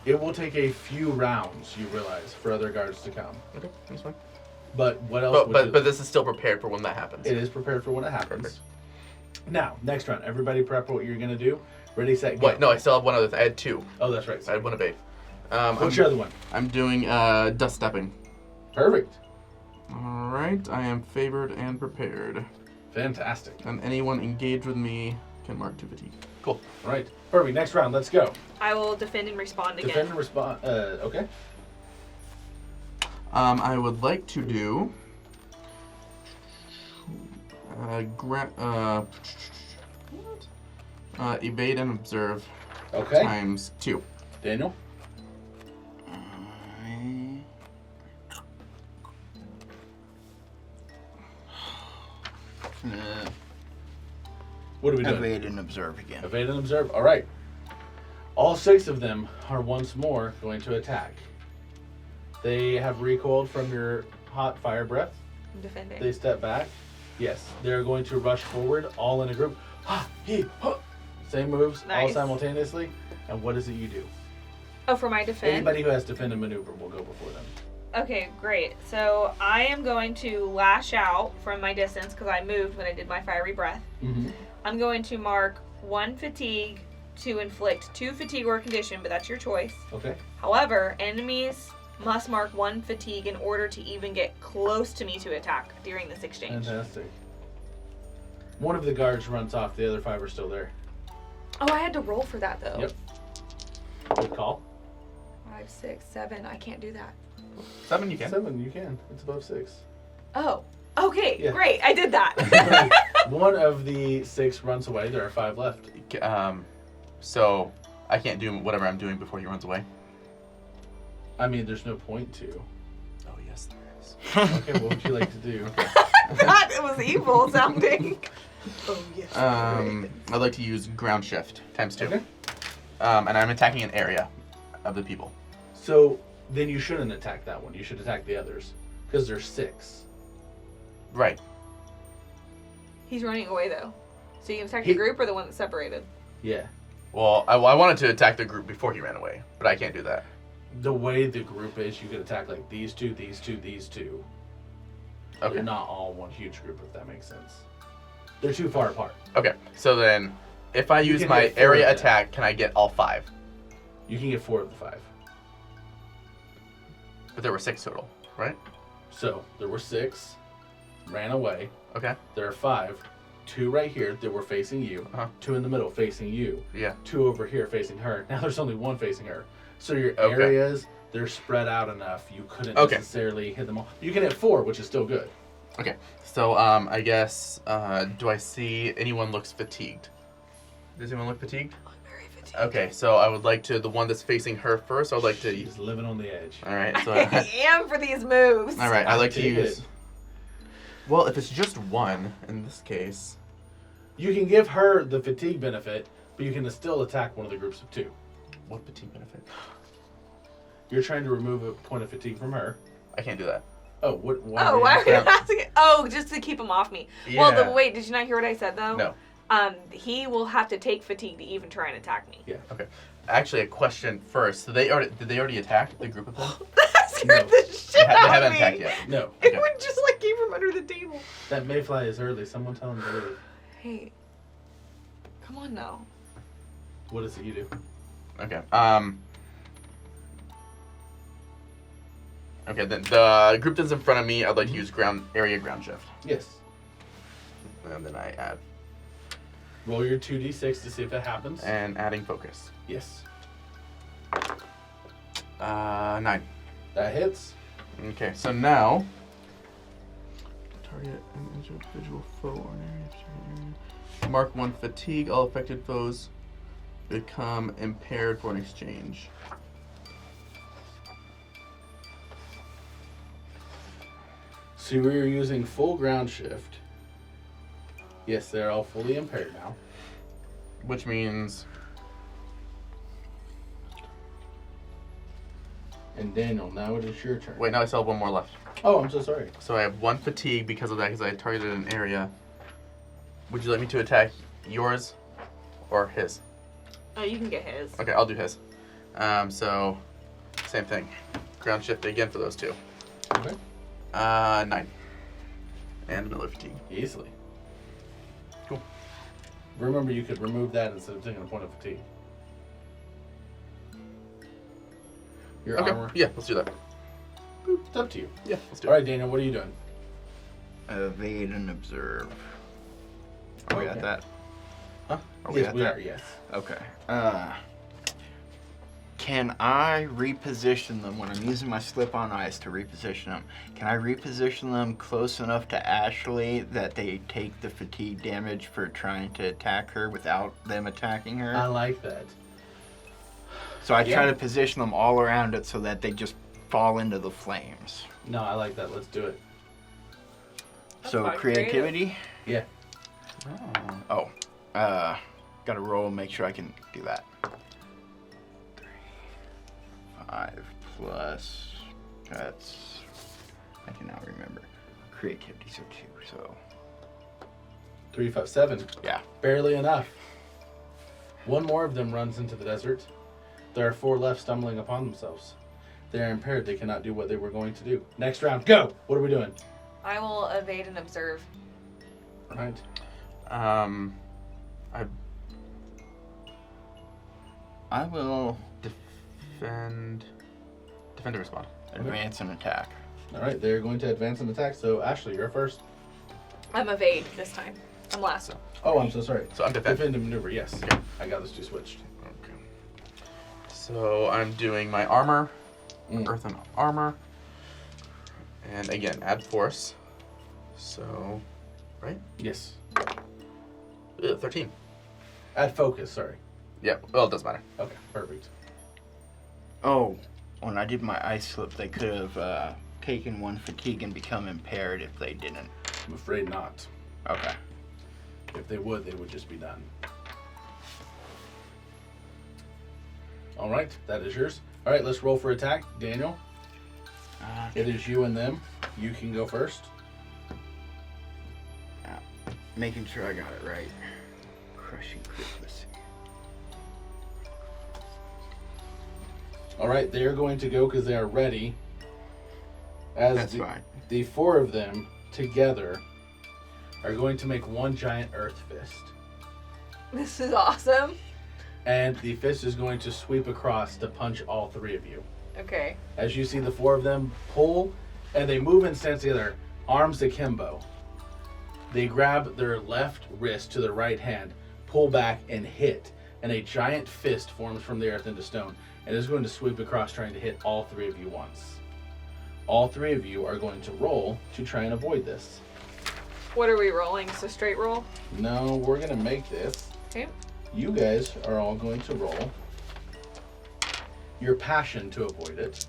It will take a few rounds, you realize, for other guards to come. Okay, that's fine. But what else would you... But this is still prepared for when that happens. It is prepared for when it happens. Perfect. Now, next round. Everybody prep what you're going to do. Ready, set, go. Wait, no, I still have one other thing. I had 2. Oh, that's right. I had 1 evade. What's your other one? I'm doing dust stepping. Perfect. Alright, I am favored and prepared. Fantastic. And anyone engaged with me can mark 2 fatigue. Cool. All right. Perfect. Next round. Let's go. I will defend and respond again. Defend and respond. Okay. I would like to do evade and observe Okay. times 2. Daniel? What are we doing? Evade and observe again. Evade and observe. All right. All 6 of them are once more going to attack. They have recoiled from your hot fire breath. I'm defending. They step back. Yes, they're going to rush forward, all in a group. Ha, he, ha. Same moves, all Nice. simultaneously. And what is it you do? Oh, for my defend? Anybody who has defend and maneuver will go before them. Okay, great. So I am going to lash out from my distance because I moved when I did my fiery breath. Mm-hmm. I'm going to mark 1 fatigue to inflict 2 fatigue or condition, but that's your choice. Okay. However, enemies must mark 1 fatigue in order to even get close to me to attack during this exchange. Fantastic. One of the guards runs off. The other 5 are still there. Oh, I had to roll for that though. Yep. Good call. 5, 6, 7. I can't do that. 7 you can. 7, you can. It's above 6. Oh, okay, Yeah. great. I did that. One of the 6 runs away. There are 5 left. So I can't do whatever I'm doing before he runs away. I mean, there's no point to. Oh yes, there is. Okay, what would you like to do? That it was evil sounding. Oh yes. I'd like to use ground shift times 2. Okay. And I'm attacking an area of the people. So then you shouldn't attack that one. You should attack the others because there's 6. Right. He's running away though. So you can attack the group or the one that's separated? Yeah. Well, I wanted to attack the group before he ran away, but I can't do that. the way the group is, you could attack like these two, these two, these two. Okay. They're not all one huge group, if that makes sense. They're too far apart. Okay. So then, if I You use can my get 4 area of them. attack, can I get all 5? You can get 4 of the 5. But there were 6 total, right? So there were 6, ran away. Okay. There are 5, 2 right here that were facing you, Uh-huh. 2 in the middle facing you, Yeah. 2 over here facing her. Now there's only 1 facing her. So your Okay. areas, they're spread out enough. You couldn't Okay. necessarily hit them all. You can hit 4, which is still good. Okay. So I guess do I see anyone looks fatigued? Does anyone look fatigued? I'm very fatigued. Okay. So I would like to the one that's facing her first. I would like to. She's living on the edge. All right. So. I am for these moves. All right. I like to Take use. it. Well, if it's just one in this case. You can give her the fatigue benefit, but you can still attack one of the groups of 2. What fatigue benefit? You're trying to remove a point of fatigue from her. I can't do that. Oh, what? Why Oh, were why you are you Yeah. asking? Oh, just to keep him off me. Well, Yeah. wait, did you not hear what I said though? No. He will have to take fatigue to even try and attack me. Actually, a question first. So did they already attack the group of them? That scared No. the shit They out of haven't me. attacked yet. No, It Okay. would just like came from under the table. that mayfly is early. Someone tell him to leave. Hey, come on now. What is it you do? Okay. Okay, then the group that's in front of me, I'd like to use ground shift. Yes. And then I add Roll your 2d6 to see if it happens. and adding focus. Yes. 9. That hits. Okay, so now target an individual foe or an area. Mark 1 fatigue. All affected foes become impaired for an exchange. So we're using full ground shift. Yes, they're all fully impaired now. Which means And Daniel, now it is your turn. wait, now I still have 1 more left. Oh, I'm so sorry. So I have 1 fatigue because of that, because I targeted an area. Would you like me to attack yours or his? Oh, you can get his. Okay, I'll do his. So same thing. Ground shift again for those 2. Okay. 9. And another fatigue. Easily. Cool. Remember, you could remove that instead of taking a point of fatigue. Your Okay. armor. Yeah, let's do that. It's up to you. Yeah, let's do All it. right, Daniel, what are you doing? Evade and observe. Oh, we got Okay. that. Huh? Oh, we Yes, got we that? are. Yes. Okay. Can I reposition them when I'm using my slip on ice to reposition them? Can I reposition them close enough to Ashley that they take the fatigue damage for trying to attack her without them attacking her? I like that. So I try yeah. to position them all around it so that they just fall into the flames. No, I like that. Let's do it. That's So fine. creativity. Yeah. Oh, gotta roll. Make sure I can do that. 5 plus. That's. I cannot remember. Creativity's a 2, so 3, 5, 7. yeah. Barely enough. 1 more of them runs into the desert. There are 4 left stumbling upon themselves. They are impaired. They cannot do what they were going to do. Next round, go! What are we doing? I will evade and observe. All right. I will Defend or respond. advance and attack. All right, they're going to advance and attack. So, Ashley, you're first. I'm evade this time. I'm last. Oh, I'm so sorry. So I'm defend. Defend and maneuver, yes. Okay. I got those 2 switched. Okay. So I'm doing my armor, earthen armor, and again add force. So, right? Yes. 13. Add focus, sorry. Yeah. Well, it doesn't matter. Okay, perfect. Oh, when I did my ice slip, they could have taken 1 fatigue and become impaired if they didn't. I'm afraid not. Okay. If they would just be done. All right, that is yours. All right, let's roll for attack. Daniel, it is you and them. You can go first. Making sure I got it right. Crushing crit. Let's see. All right, they are going to go because they are ready. As That's fine. the 4 of them together are going to make one giant earth fist. This is awesome. And the fist is going to sweep across to punch all 3 of you. Okay. As you see the 4 of them pull, and they move in stance together, arms akimbo. They grab their left wrist to their right hand, pull back, and hit. And a giant fist forms from the earth into stone, and is going to sweep across, trying to hit all 3 of you once. All 3 of you are going to roll to try and avoid this. What are we rolling? So straight roll? No, we're going to make this. Okay. You guys are all going to roll your passion to avoid it.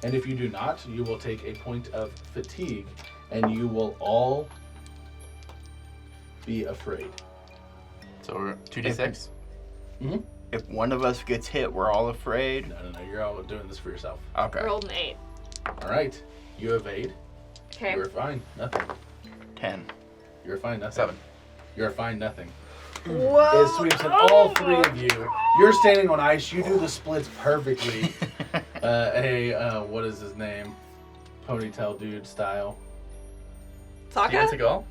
And if you do not, you will take a point of fatigue, and you will all be afraid. So we're 2d6. If one of us gets hit, we're all afraid. No, you're all doing this for yourself. Okay. Rolled an 8. All right, you evade. Okay. You're fine, nothing. 10. You're fine, nothing. 7. You're fine, nothing. Whoa. It sweeps in all 3 of you. You're standing on ice. You do the splits perfectly. What is his name? Ponytail dude style. Taka?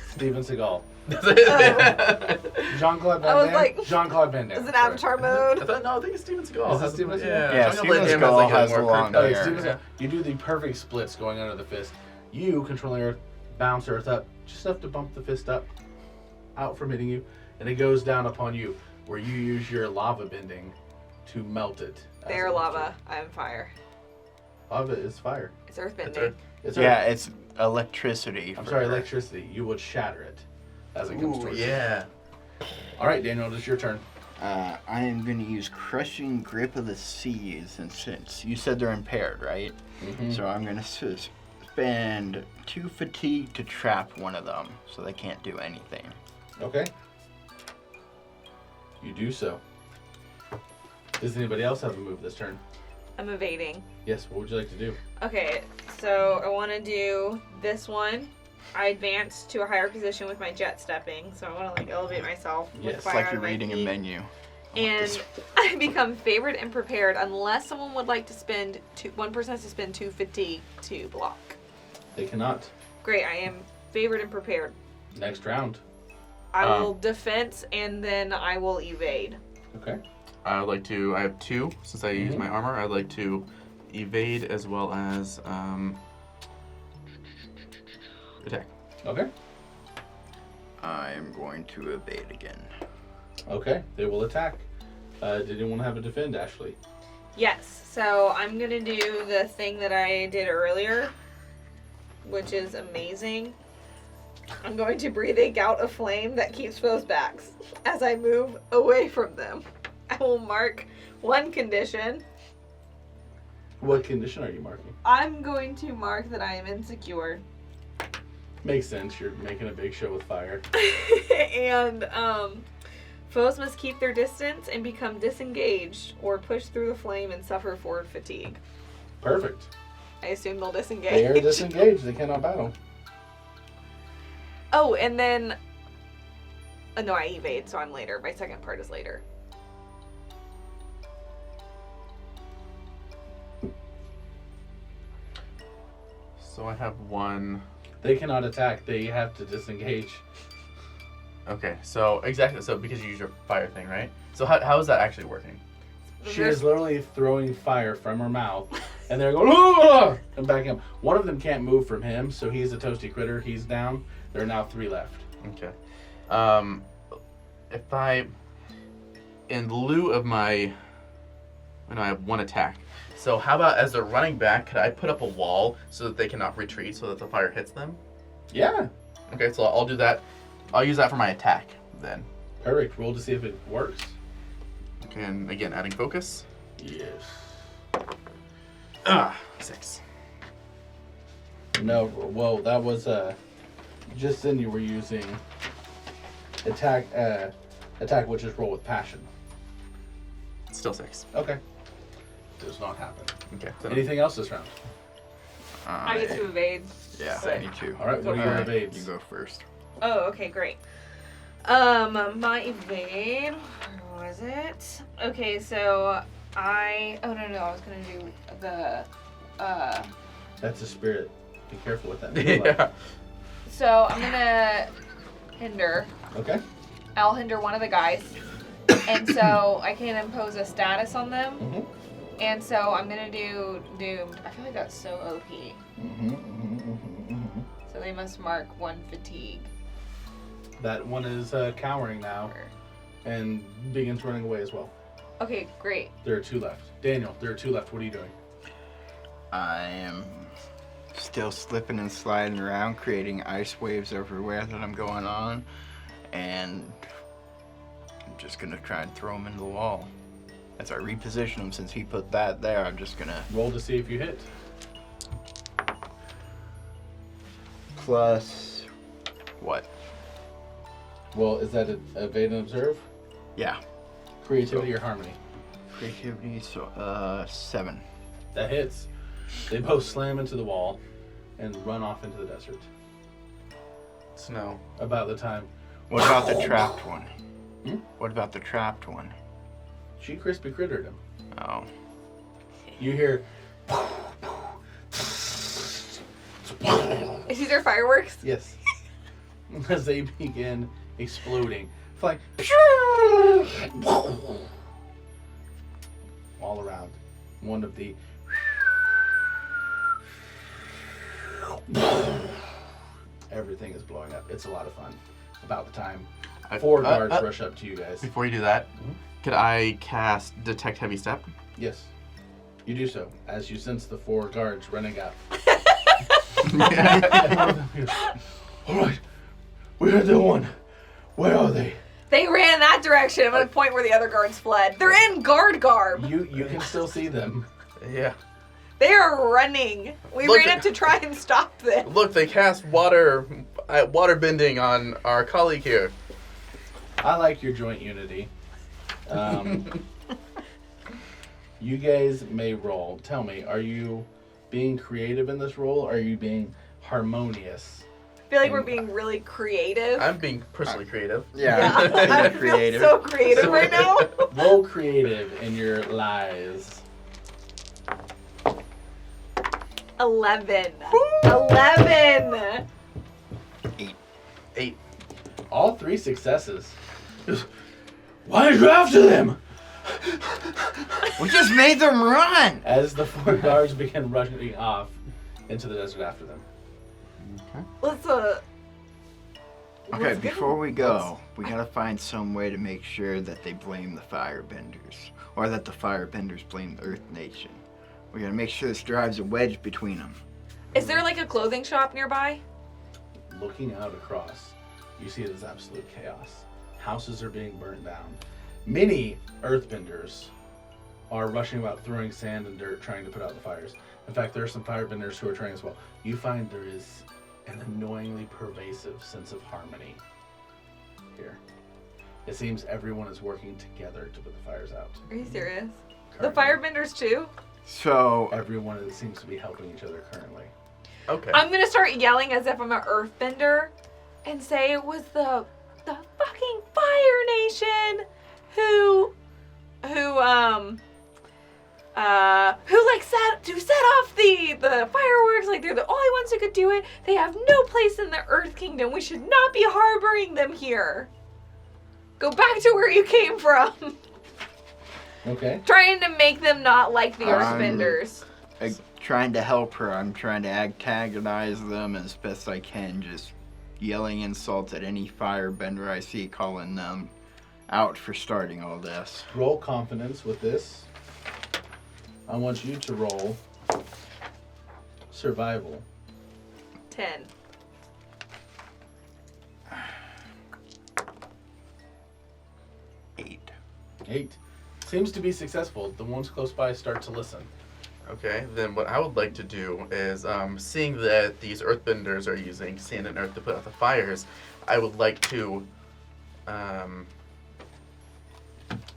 Steven Seagal. I Jean-Claude Van I was Damme. like- Jean-Claude Van Damme. Is it sorry. Avatar mode? I think it's Steven Seagal. Is it Steven Seagal? Yeah, Jean-Claude Steven Van Damme Seagal has, has a the more long crypto- hair. Steven Seagal. You do the perfect splits going under the fist. You, controlling Earth, bounce Earth up, just enough to bump the fist up, out from hitting you, and it goes down upon you, where you use your lava bending to melt it. as They're it moves lava. I'm fire. through. Lava is fire. It's earthbending. It's earth. It's Yeah, Earth. it's electricity. I'm for sorry, her. electricity. You would shatter it as it comes Ooh, towards you. yeah. All right, Daniel, it's your turn. I am going to use Crushing Grip of the Seas, and since you said they're impaired, right? Mm-hmm. So I'm going to spend 2 fatigue to trap one of them, so they can't do anything. Okay. You do so. Does anybody else have a move this turn? I'm evading. Yes, what would you like to do? Okay, so I want to do this one. I advance to a higher position with my jet stepping, so I want to like elevate myself. With Yes, It's fire like on you're my reading a feet. menu. And I become favored and prepared unless someone would like to spend one person has to spend 2 fatigue to block. They cannot. Great, I am favored and prepared. Next round. I will defense and then I will evade. Okay. I would like to. I have 2 since I use my armor. I'd like to evade as well as attack. Okay. I am going to evade again. Okay. They will attack. Did anyone have a defend, Ashley? Yes, so I'm gonna do the thing that I did earlier, which is amazing. I'm going to breathe a gout of flame that keeps foes backs as I move away from them. I will mark one condition. What condition are you marking? I'm going to mark that I am insecure. Makes sense. You're making a big show with fire. And foes must keep their distance and become disengaged or push through the flame and suffer forward fatigue. Perfect. I assume they'll disengage. They are disengaged. They cannot battle. Oh, and then... no, I evade, so I'm later. My second part is later. So I have 1. They cannot attack. They have to disengage. Okay, so exactly. So because you use your fire thing, right? So how is that actually working? She is literally throwing fire from her mouth, and they're going, "Ugh!" and backing up. One of them can't move from him, so he's a toasty critter. He's down. There are now 3 left. Okay. If I, in lieu of my, I know I have 1 attack. So how about as they're running back, could I put up a wall so that they cannot retreat so that the fire hits them? Yeah. Okay, so I'll do that. I'll use that for my attack then. Perfect. Roll to see if it works. Okay, and again, adding focus. Yes. 6. No, well, that was just then you were using attack, which is roll with passion. Still 6. Okay. Does not happen. Okay. So Anything else this round? I get to evade. Yeah, So- me too. All right, what are your Alright, evades? You go first. Oh, okay, great. My evade, where was it? Okay, so I was gonna do the That's a spirit. Be careful with that. Yeah. so I'm gonna hinder. Okay. I'll hinder one of the guys. And so I can impose a status on them. Mm-hmm. And so I'm gonna do doomed. I feel like that's so OP. So they must mark 1 fatigue. That one is cowering now and begins running away as well. Okay, great. There are 2 left. Daniel, there are 2 left. What are you doing? I am still slipping and sliding around, creating ice waves everywhere that I'm going on, and I'm just gonna try and throw him into the wall. As I reposition him, since he put that there, I'm just gonna Roll to see if you hit. plus what? Well, is that evade and observe? Yeah, Creativity or harmony? creativity. So 7. That hits. They both slam into the wall and run off into the desert. Snow. About the time What about the trapped one? Hmm? What about the trapped one? she crispy crittered him. Oh, You hear Is these are fireworks? yes as they begin exploding, flying all around. One of the everything is blowing up. It's a lot of fun. About the time 4 guards rush up to you guys. Before you do that, could I cast Detect Heavy Step? Yes, you do so as you sense the 4 guards running up. All right, we heard the one. Where are they? They ran that direction. I'm gonna point where the other guards fled. They're in guard garb. You can still see them. Yeah. They are running. We Look ran at- up to try and stop them. Look, they cast water bending on our colleague here. I like your joint unity. You guys may roll. Tell me, are you being creative in this roll, or are you being harmonious? I feel like we're being really creative. I'm being personally creative. yeah, I I'm creative. feel so creative right now. Roll creative in your lies. 11. 11. 8. All 3 successes. Why are you after them? We just made them run. As the 4 guards begin rushing off into the desert after them. Let's Okay, let's get before we go, we gotta find some way to make sure that they blame the firebenders, or that the firebenders blame the Earth Nation. We gotta make sure this drives a wedge between them. Is there like a clothing shop nearby? Looking out across, you see it as absolute chaos. Houses are being burned down. Many earthbenders are rushing about, throwing sand and dirt, trying to put out the fires. In fact, there are some firebenders who are trying as well. You find there is an annoyingly pervasive sense of harmony here. It seems everyone is working together to put the fires out. Are you serious? The Currently. firebenders too? So, Everyone seems to be helping each other currently. Okay. I'm gonna start yelling as if I'm an earthbender and say it was the fucking Fire Nation who like set off the fireworks, like they're the only ones who could do it. They have no place in the Earth Kingdom. We should not be harboring them here. Go back to where you came from. Okay. Trying to make them not like the earthbenders. trying to help her, I'm trying to antagonize them as best I can, just yelling insults at any firebender I see, calling them out for starting all this. Roll confidence with this. I want you to roll survival. 10. Eight. 8. Seems to be successful. The ones close by start to listen. Okay, then what I would like to do is, seeing that these earthbenders are using sand and earth to put out the fires, I would like to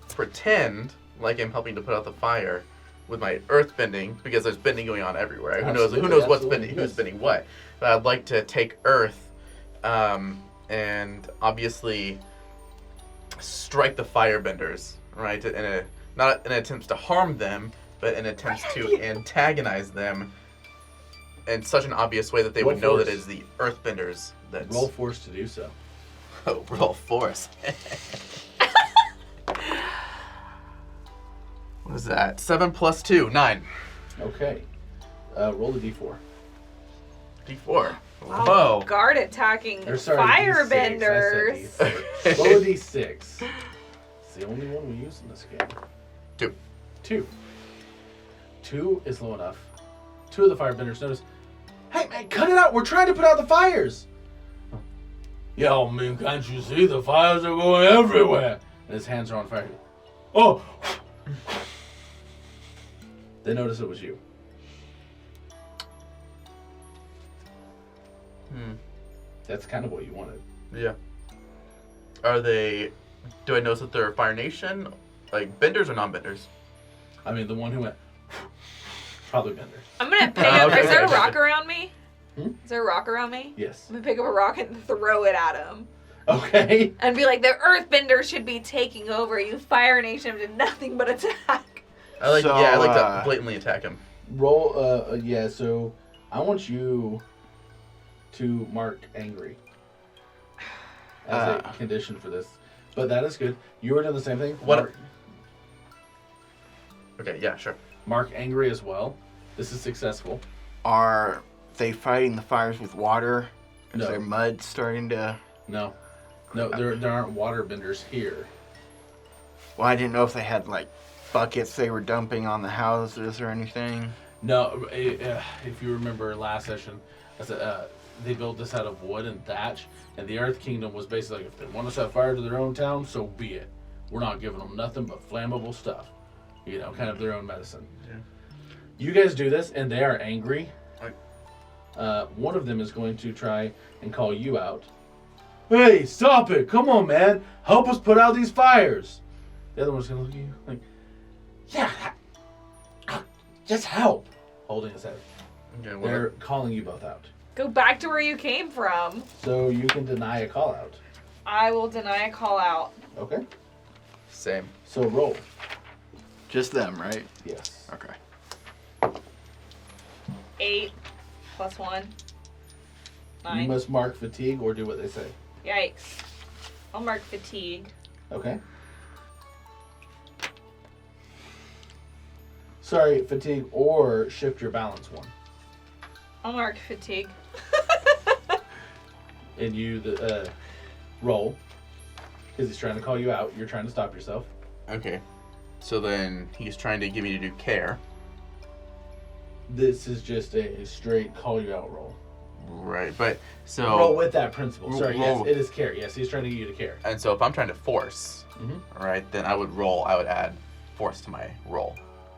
pretend like I'm helping to put out the fire with my earth bending, because there's bending going on everywhere. Who knows what's Absolutely, bending, yes. who's bending what. But I'd like to take earth and obviously strike the firebenders, right, in a not in attempts to harm them, but in attempts to antagonize them in such an obvious way that they would know that it is the Earthbenders that's... Roll force to do so. Oh, roll force. What is that? 7 plus 2, 9. Okay. Roll the d4. D4. Wow. Whoa. Guard attacking Or sorry, firebenders. D6. I said D4. Roll a d6. It's the only one we use in this game. 2. 2. 2 is low enough. 2 of the firebenders notice, hey man, cut it out! We're trying to put out the fires! Yo, man, can't you see? The fires are going everywhere! And his hands are on fire. Oh! They notice it was you. That's kind of what you wanted. Yeah. Are they... Do I notice that they're Fire Nation? Like, benders or non-benders? I mean, the one who went... Probably benders. I'm gonna pick up. Okay, Is there a okay. rock around me? Hmm? Is there a rock around me? Yes. I'm gonna pick up a rock and throw it at him. Okay. And be like, the Earthbender should be taking over. You Fire Nation did nothing but attack. I like, So, yeah, I like to blatantly attack him. Roll, yeah, so I want you to mark angry as a condition for this. But that is good. You were doing the same thing? What? Okay, yeah, sure. Mark angry as well. This is successful. Are they fighting the fires with water? Is No. there mud starting to... No. No, there aren't water benders here. Well, I didn't know if they had, like, buckets they were dumping on the houses or anything. No, if you remember last session, I said, they built this out of wood and thatch, and the Earth Kingdom was basically like, if they want to set fire to their own town, so be it. We're not giving them nothing but flammable stuff. You know, kind of their own medicine. Yeah. You guys do this, and they are angry. One of them is going to try and call you out. Hey, stop it! Come on, man! Help us put out these fires! The other one's going to look at you like, yeah, just help! Holding his head. Okay, well, They're calling you both out. Go back to where you came from. So you can deny a call out. I will deny a call out. Okay. same. So roll. Just them, right? Yes. Okay. 8 plus 1. 9. You must mark fatigue or do what they say. Yikes. I'll mark fatigue. Okay. Sorry, fatigue or shift your balance 1. I'll mark fatigue. And you roll. Because he's trying to call you out. You're trying to stop yourself. Okay. So then he's trying to get me to do care. This is just a straight call you out roll. Right, but so... Roll with that principle. Sorry, roll. yes, it is care. Yes, he's trying to get you to care. And so if I'm trying to force, right, then I would add force to my roll.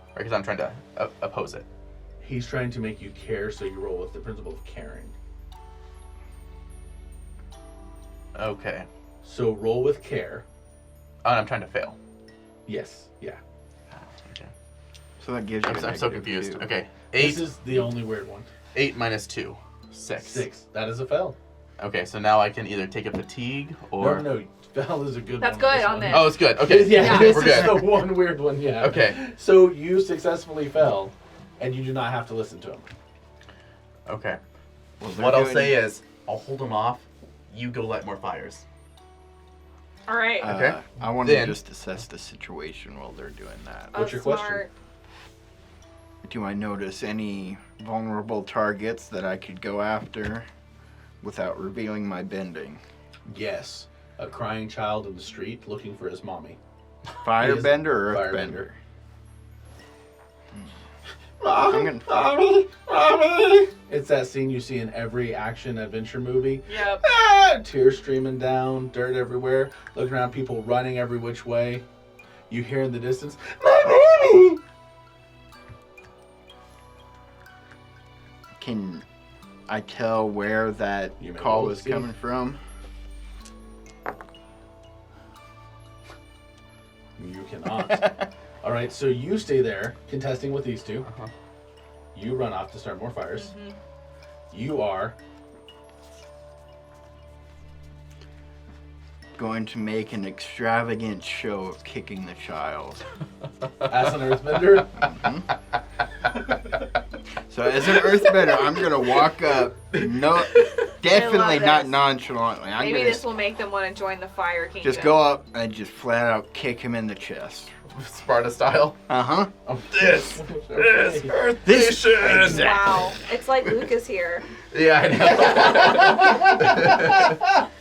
Right, because I'm trying to oppose it. He's trying to make you care, so you roll with the principle of caring. Okay. So roll with care. Oh, and I'm trying to fail. Yes, yeah. Okay. So that gives you I'm so -2. confused. Okay. 8. This is the only weird one. 8 minus 2. 6. 6. That is a fail. Okay, so now I can either take a fatigue or... No. Fail is a good That's one. good This on one. this. Oh, it's good. Okay. Yeah, Yeah. this We're is good. the one weird one, yeah. Okay. So you successfully fell, and you do not have to listen to him. Okay. Well, What they're I'll doing- say is, I'll hold him off. You go light more fires. Alright. Okay. I want Then- to just assess the situation while they're doing that. What's your question? Smart. Do I notice any vulnerable targets that I could go after without revealing my bending? Yes. A crying child in the street looking for his mommy. Firebender or Firebender. Earthbender? I'm gonna- It's that scene you see in every action adventure movie. Yep. Tears streaming down, dirt everywhere, looking around, people running every which way. You hear in the distance, "My mommy!" Can I tell where that You may call roll was to see. coming from? You cannot. All right, so you stay there, contesting with these two. Uh-huh. You run off to start more fires. Mhm. You are going to make an extravagant show of kicking the child. As an earthbender? So as an earthbender, I'm going to walk up, definitely not this. nonchalantly. I'm Maybe going this will make them want to join the Fire Kingdom. just go up and just flat out kick him in the chest. Sparta style. Uh-huh. This Earth This- Nation. Exactly. Wow. It's like Lucas here. Yeah, I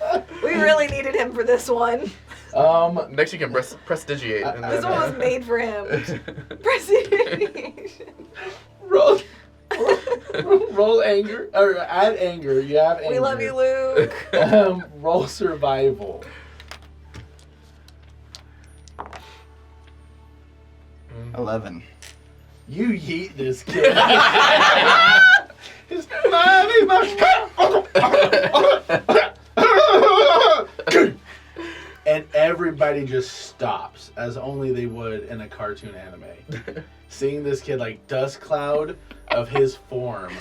know. We really needed him for this one. Next you can prestigiate. And This then, one was made for him. Prestidigitation. roll anger, or add anger. You have anger. We love you, Luke. Roll survival. 11. You yeet this kid. His and everybody just stops, as only they would in a cartoon anime. Seeing this kid like dust cloud of his form.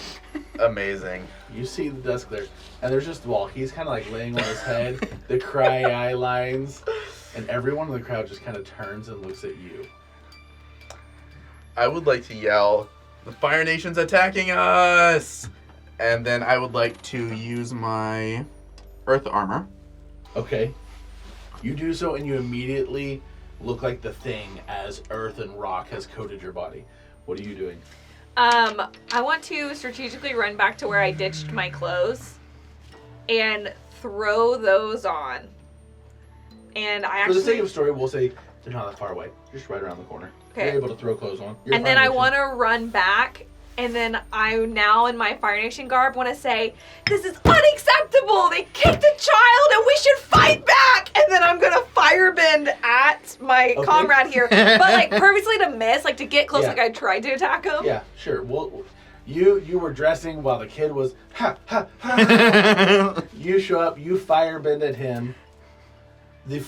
Amazing. You see the dust clear, and there's just he's kind of like laying on his head, the cry eye lines, and everyone in the crowd just kind of turns and looks at you. I would like to yell, "The Fire Nation's attacking us!" And then I would like to use my Earth Armor. Okay. You do so, and you immediately look like the thing as earth and rock has coated your body. What are you doing? I want to strategically run back to where I ditched my clothes and throw those on. And I For the sake actually... of story, we'll say they're not that far away. Just right around the corner. Okay. You're able to throw clothes on. And then I want to run back, and then I now in my Fire Nation garb want to say, this is unacceptable! They kicked a child and we should fight back! And then I'm going to firebend at my comrade here. But like purposely to miss, like to get close, Yeah. like I tried to attack him. Yeah, sure. Well, you were dressing while the kid was ha. You show up, you firebend at him. The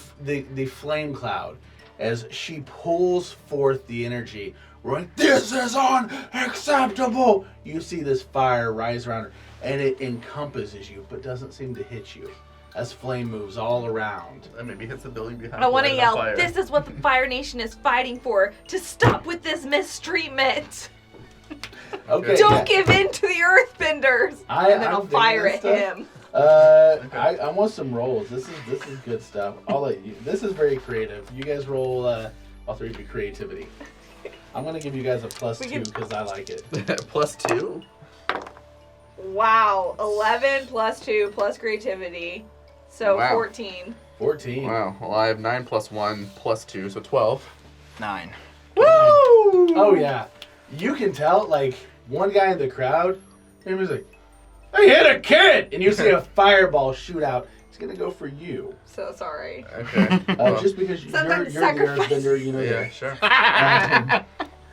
flame cloud, as she pulls forth the energy, right? This is unacceptable. You see this fire rise around her, and it encompasses you, but doesn't seem to hit you, as flame moves all around. And maybe hits the building behind. I want to light it on yell, fire. this is what the Fire Nation is fighting for, to stop with this mistreatment. Okay. Don't give in to the Earthbenders. And then I'll I'm fire digging at this stuff. him. I want some rolls. This is good stuff. I'll let you. This is very creative. You guys roll. All three of you creativity. I'm gonna give you guys a +2 because I like it. +2. Wow, 11 plus 2 plus creativity. So Wow. 14. 14. Wow. Well, I have 9 + 1 + 2, so 12. 9. Woo! Oh yeah, you can tell. Like one guy in the crowd, he was like, "I hit a kid," and you see a fireball shoot out. It's gonna go for you. So sorry. Okay. Well, Just because you're Sometimes the sacrifice. earthbender, you know. yeah, that. sure.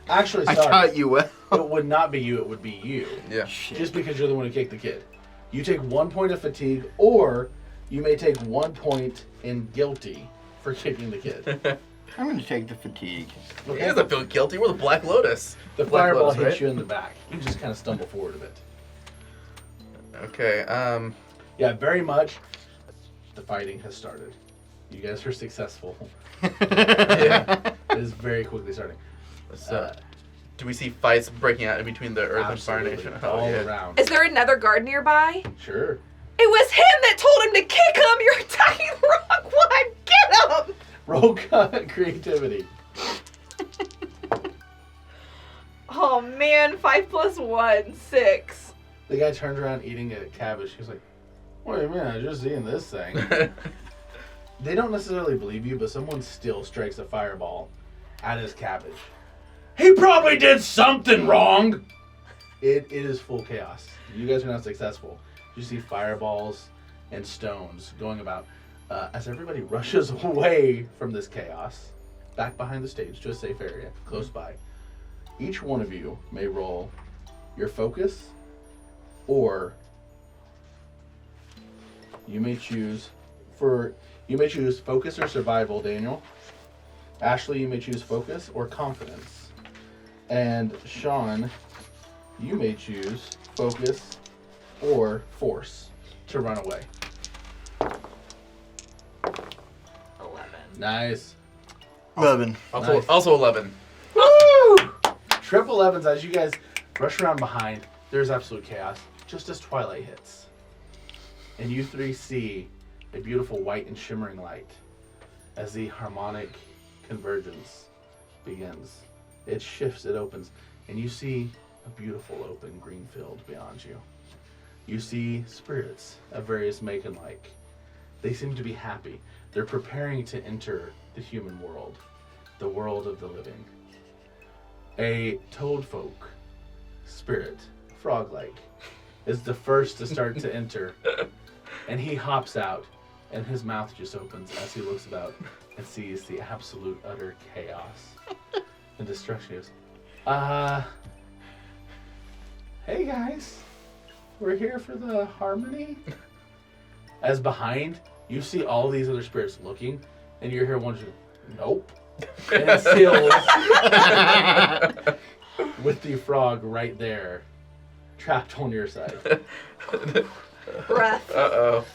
Actually, I sorry. taught you well. It would not be you. It would be you. Yeah. Shit. Just because you're the one who kicked the kid. You take 1 point of fatigue, or you may take 1 point in guilty for kicking the kid. I'm going to take the fatigue. He doesn't feel guilty. We're the Black Lotus. The Black fireball Lotus, hits right? you in the back. You just kind of stumble forward a bit. Okay. Yeah, very much. The fighting has started. You guys are successful. Yeah. It is very quickly starting. So, do we see fights breaking out in between the Earth and Fire Absolutely. Nation? All yeah. around. Is there another guard nearby? Sure. It was him that told him to kick him! You're attacking the wrong one! Get him! Roll creativity. Oh man, 5 plus 1, 6. The guy turns around eating a cabbage. He's like, "Wait a minute, I just eating this thing." They don't necessarily believe you, but someone still strikes a fireball at his cabbage. He probably did something wrong! It is full chaos. You guys are not successful. You see fireballs and stones going about as everybody rushes away from this chaos, back behind the stage to a safe area close by. Each one of you may roll your focus, or you may choose focus or survival, Daniel. Ashley, you may choose focus or confidence. And Sean, you may choose focus or force to run away. Nice. 11. Also 11. Woo! Triple 11s as you guys rush around behind. There's absolute chaos. Just as twilight hits. And you three see a beautiful white and shimmering light as the harmonic convergence begins. It shifts, it opens, and you see a beautiful open green field beyond you. You see spirits of various make and like. They seem to be happy. They're preparing to enter the human world, the world of the living. A toadfolk spirit, frog-like, is the first to start to enter, and he hops out, and his mouth just opens as he looks about and sees the absolute utter chaos and destruction. He goes, hey guys, we're here for the harmony. As behind, you see all these other spirits looking, and you hear one just, nope. And it seals with the frog right there, trapped on your side. Breath. Uh-oh.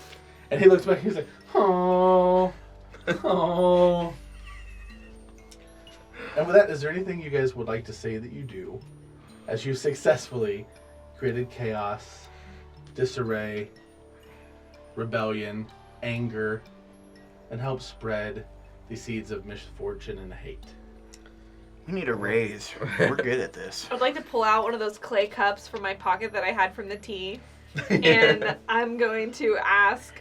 And he looks back and he's like, oh, oh. And with that, is there anything you guys would like to say that you do as you successfully created chaos, disarray, rebellion, anger, and help spread the seeds of misfortune and hate? We need a raise. We're good at this. I'd like to pull out one of those clay cups from my pocket that I had from the tea. And I'm going to ask,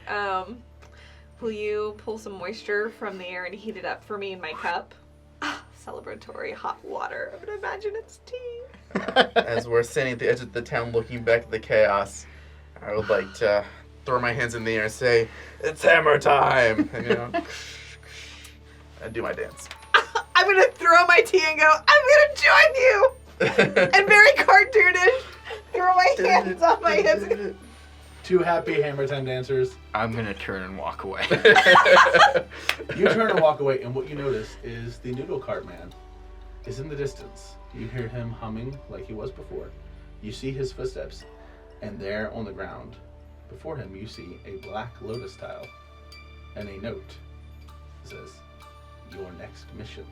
will you pull some moisture from the air and heat it up for me in my cup? Celebratory hot water. I would imagine it's tea. As we're standing at the edge of the town looking back at the chaos, I would like to throw my hands in the air and say, it's hammer time! And, and do my dance. I'm going to throw my tea and go, I'm going to join you! And very cartoonish, throw my hands on my hips. Two happy hammer time dancers. I'm gonna turn and walk away. You turn and walk away, and what you notice is the noodle cart man is in the distance. You hear him humming like he was before. You see his footsteps, and there on the ground before him you see a black lotus tile and a note that says, your next mission.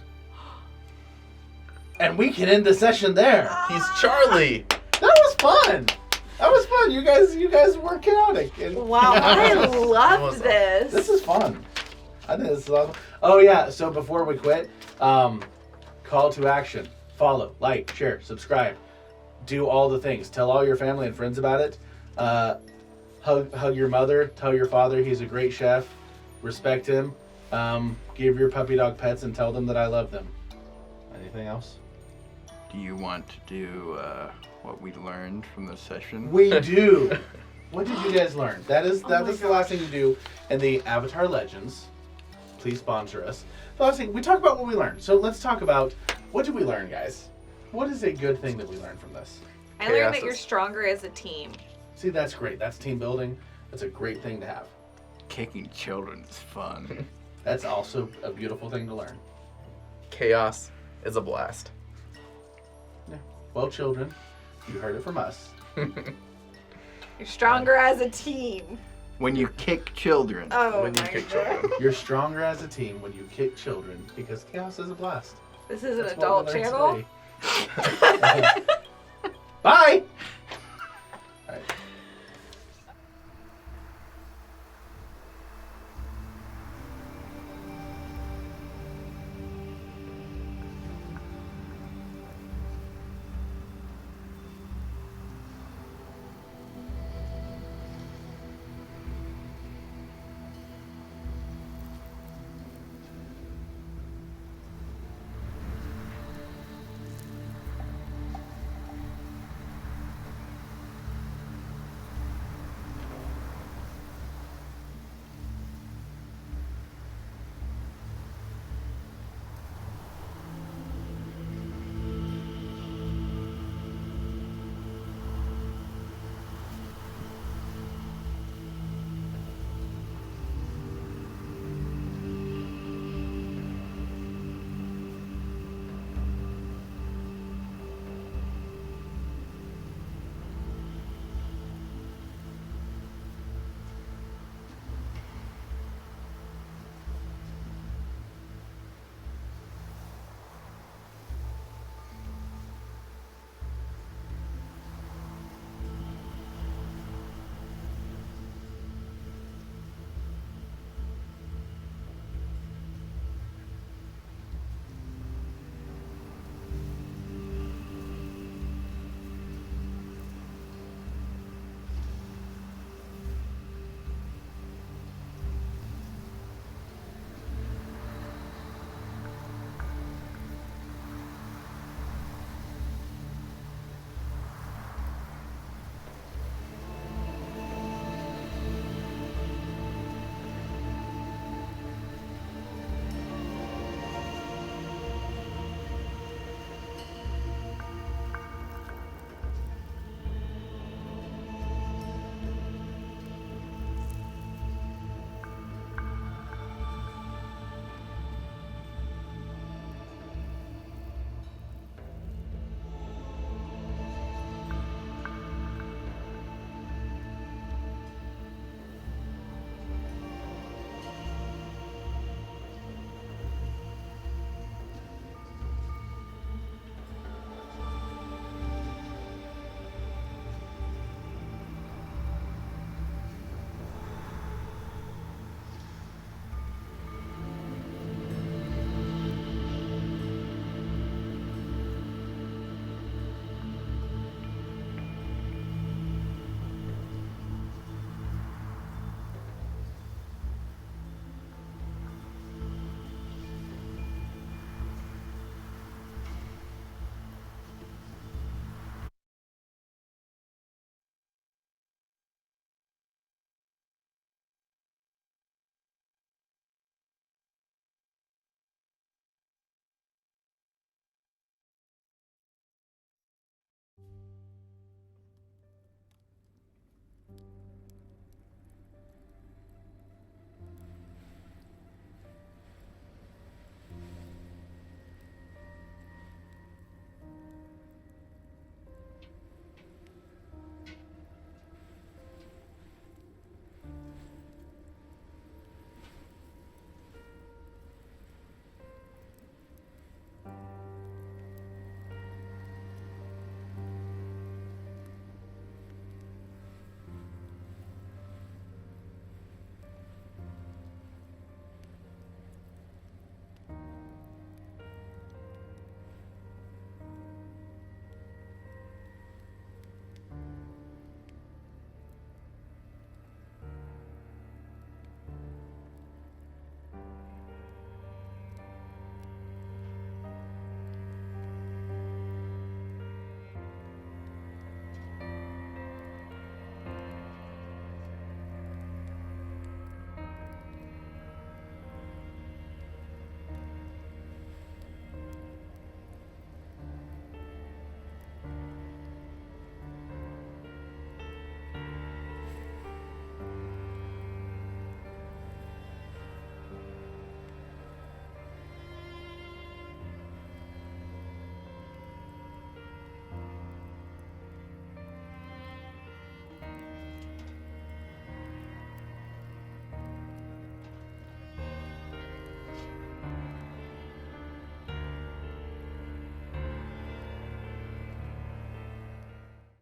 And we can end the session there. He's Charlie! That was fun. That was fun. You guys were chaotic. And Wow, I loved this. This is fun. I think this is awesome. Oh yeah, so before we quit, call to action. Follow, like, share, subscribe. Do all the things. Tell all your family and friends about it. Hug your mother. Tell your father he's a great chef. Respect him. Give your puppy dog pets and tell them that I love them. Anything else? Do you want to do what we learned from the session? We do. What did you guys learn? That is the last thing you do in the Avatar Legends. Please sponsor us. The last thing, we talk about what we learned. So let's talk about, what did we learn, guys? What is a good thing that we learned from this? I learned that you're stronger as a team. See, that's great. That's team building. That's a great thing to have. Kicking children is fun. That's also a beautiful thing to learn. Chaos is a blast. Yeah. Well, children, you heard it from us. You're stronger as a team. When you kick children. Oh When you my kick God. children. You're stronger as a team when you kick children because chaos is a blast. This is an That's what we adult learned channel. today. Bye!